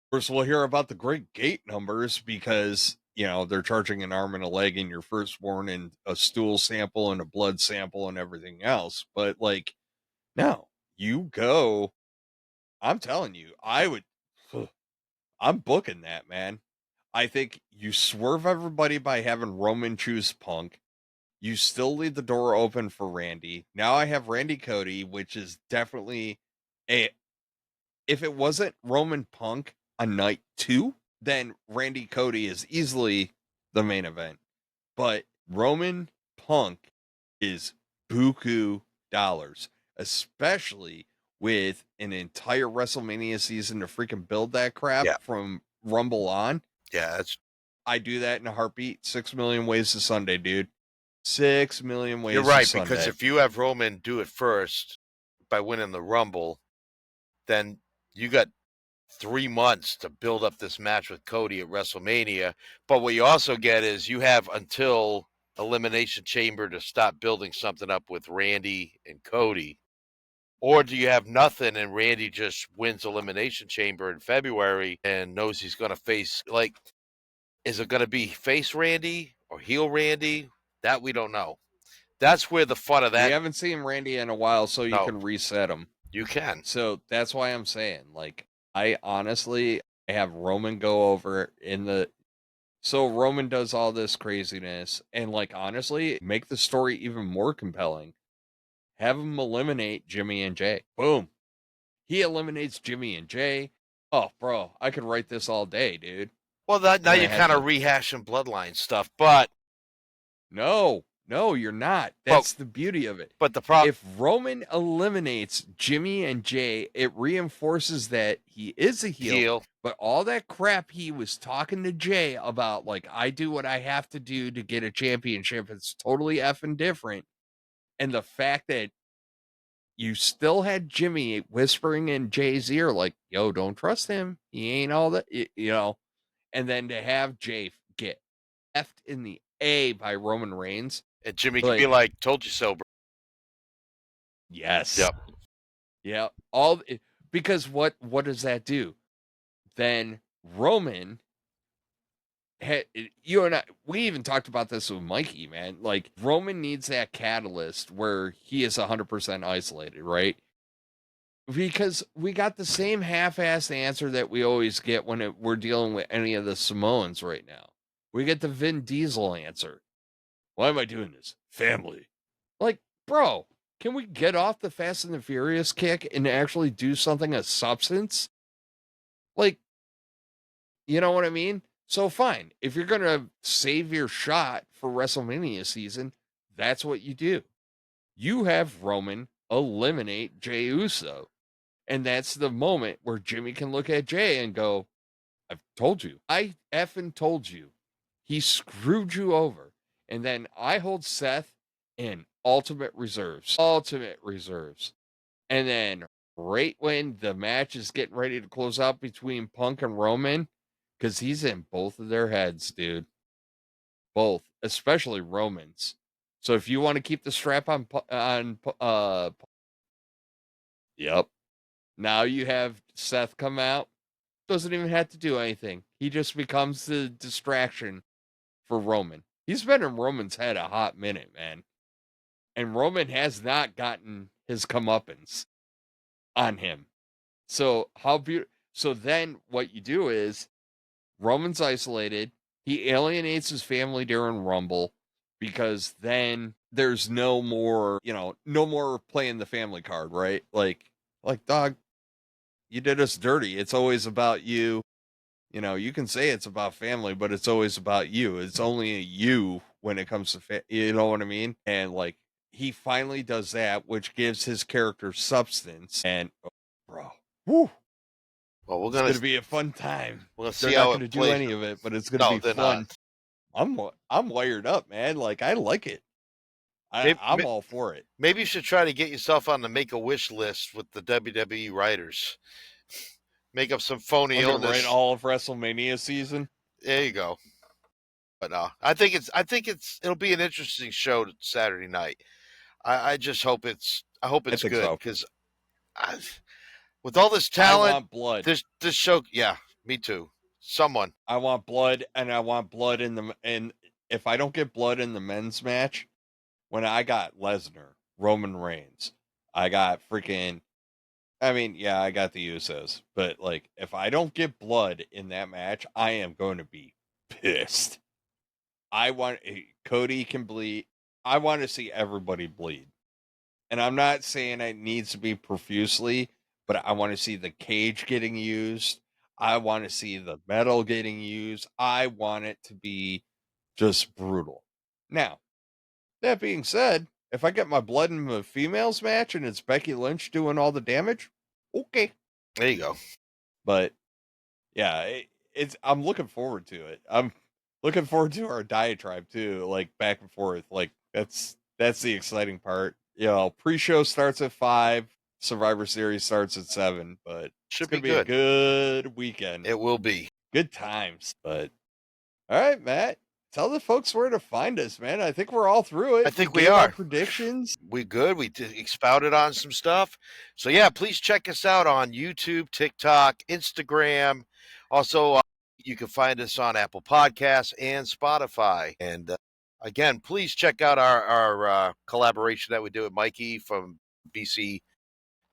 First, we'll hear about the great gate numbers because, they're charging an arm and a leg in your firstborn and a stool sample and a blood sample and everything else. But, like, no, you go. I'm telling you, I'm booking that, man. I think you swerve everybody by having Roman choose Punk. You still leave the door open for Randy. Now I have Randy Cody, which is definitely a. If it wasn't Roman Punk on night 2, then Randy Cody is easily the main event. But Roman Punk is buku dollars, especially with an entire WrestleMania season to freaking build that crap from Rumble on. Yeah, I do that in a heartbeat. 6 million ways to Sunday, dude. 6 million ways you're right, to Sunday. because if you have Roman do it first by winning the Rumble, then you got 3 months to build up this match with Cody at WrestleMania. But what you also get is you have until Elimination Chamber to stop building something up with Randy and Cody. Or do you have nothing and Randy just wins Elimination Chamber in February and knows he's going to face, like, is it going to be face Randy or heel Randy? That we don't know. That's where the fun of We that. haven't seen Randy in a while, so you No. can reset him. You can. So that's why I'm saying, like, I honestly have Roman go over in the. So Roman does all this craziness, and like honestly, make the story even more compelling. Have him eliminate Jimmy and Jay. Boom. He eliminates Jimmy and Jay. Oh, bro, I could write this all day, dude. Well, now And I you're had kind of to- rehashing bloodline stuff, but No, you're not. That's the beauty of it. but the problem, If Roman eliminates Jimmy and Jay, it reinforces that he is a heel. But all that crap he was talking to Jay about, like, I do what I have to do to get a championship, it's totally effing different. And the fact that you still had Jimmy whispering in Jay's ear, like, yo, don't trust him. He ain't all that, you know. And then to have Jay get effed in the A by Roman Reigns. and Jimmy could be like, told you so, bro. Yes. Yep. Yeah. Because what does that do? Then Roman you and I, we even talked about this with Mikey, man. Like Roman needs that catalyst where he is 100% isolated, right? Because we got the same half-assed answer that we always get when we're dealing with any of the Samoans right now. We get the Vin Diesel answer. Why am I doing this? Family. Like, bro, can we get off the Fast and the Furious kick and actually do something of substance? Like, you know what I mean? So fine. If you're going to save your shot for WrestleMania season, that's what you do. You have Roman eliminate Jey Uso. And that's the moment where Jimmy can look at Jay and go, I've told you. I effing told you. He screwed you over. And then I hold Seth in ultimate reserves. Ultimate reserves. And then right when the match is getting ready to close out between Punk and Roman, because he's in both of their heads, dude. Both, especially Roman's. So if you want to keep the strap on, yep. Now you have Seth come out. Doesn't even have to do anything. He just becomes the distraction for Roman. He's been in Roman's head a hot minute, man. And Roman has not gotten his comeuppance on him. So so then what you do is Roman's isolated. He alienates his family during Rumble because then there's no more, no more playing the family card, right? Like dog, you did us dirty. It's always about you. You can say it's about family, but it's always about you. It's only you when it comes to you know what I mean? And like he finally does that, which gives his character substance. And bro, woo. Well, It's gonna be a fun time. We'll They're see not how gonna it do plays. any of it, but it's gonna be fun. I'm wired up, man. Like I like it. I'm all for it. Maybe you should try to get yourself on the Make-A-Wish list with the WWE writers. Make up some phony illness. Write all of WrestleMania season. There you go. But no, I think it'll be an interesting show Saturday night. I just hope it's good because with all this talent, I want blood. This show, yeah, me too. Someone. I want blood, and I want blood and if I don't get blood in the men's match, when I got Lesnar, Roman Reigns, I got freaking. I mean, yeah, I got the Usos, but like, if I don't get blood in that match, I am going to be pissed. I want Cody can bleed. I want to see everybody bleed. And I'm not saying it needs to be profusely, but I want to see the cage getting used. I want to see the metal getting used. I want it to be just brutal. Now, that being said, if I get my blood in the females match and it's Becky Lynch doing all the damage, okay. There you go. But yeah, I'm looking forward to it. I'm looking forward to our diatribe too, like back and forth. Like that's the exciting part. Pre-show starts at 5, Survivor Series starts at 7, but Should it's be gonna be a good weekend. It will be. Good times. But all right, Matt. tell the folks where to find us, man. I think we're all through it. I think we gave our are. predictions. We good. We expounded on some stuff. So yeah, please check us out on YouTube, TikTok, Instagram. Also, you can find us on Apple Podcasts and Spotify. And again, please check out our collaboration that we do with Mikey from BC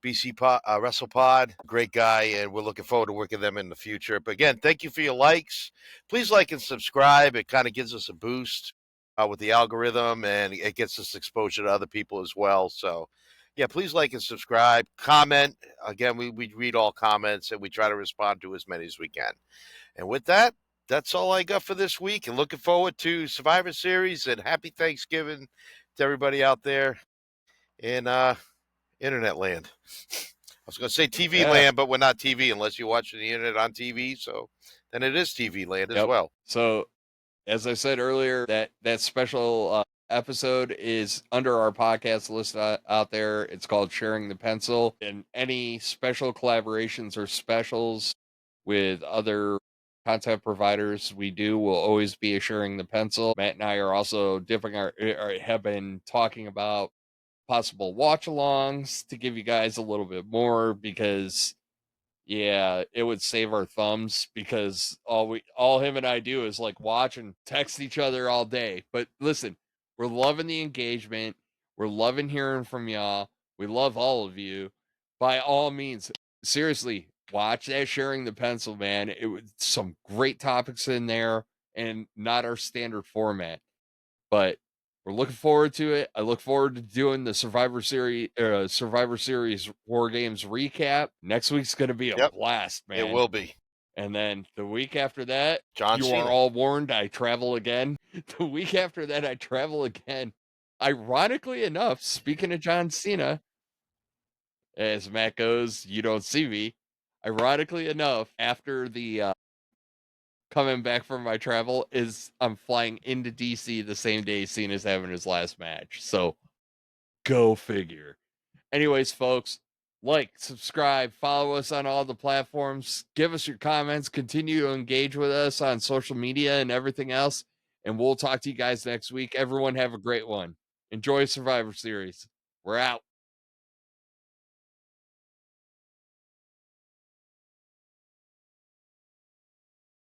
WrestlePod. Great guy, and we're looking forward to working with them in the future. But again, thank you for your likes. Please like and subscribe. It kind of gives us a boost with the algorithm, and it gets us exposure to other people as well. So, yeah, please like and subscribe. Comment. Again, we read all comments, and we try to respond to as many as we can. And with that, that's all I got for this week. And looking forward to Survivor Series, and happy Thanksgiving to everybody out there in internet land. I was going to say TV land, but we're not TV unless you're watching the internet on TV. So then it is TV land as well. So, as I said earlier, that special episode is under our podcast list out there. It's called Sharing the Pencil. And any special collaborations or specials with other content providers we do will always be a Sharing the Pencil. Matt and I are also have been talking about possible watch-alongs to give you guys a little bit more, because it would save our thumbs, because all him and I do is like watch and text each other all day. But listen, we're loving the engagement. We're loving hearing from y'all. We love all of you. By all means, seriously, watch that Sharing the Pencil, man. It was some great topics in there, and not our standard format. But we're looking forward to it. I look forward to doing the Survivor Series Wargames recap. Next week's going to be a blast, man. It will be. And then the week after that, John you Cena. are all warned, I travel again. The week after that, I travel again. Ironically enough, speaking of John Cena, as Matt goes, you don't see me. Ironically enough, after the coming back from my travel, I'm flying into DC the same day Cena's having his last match. So go figure. Anyways, folks, like, subscribe, follow us on all the platforms, give us your comments, continue to engage with us on social media and everything else. And we'll talk to you guys next week. Everyone have a great one. Enjoy Survivor Series. We're out.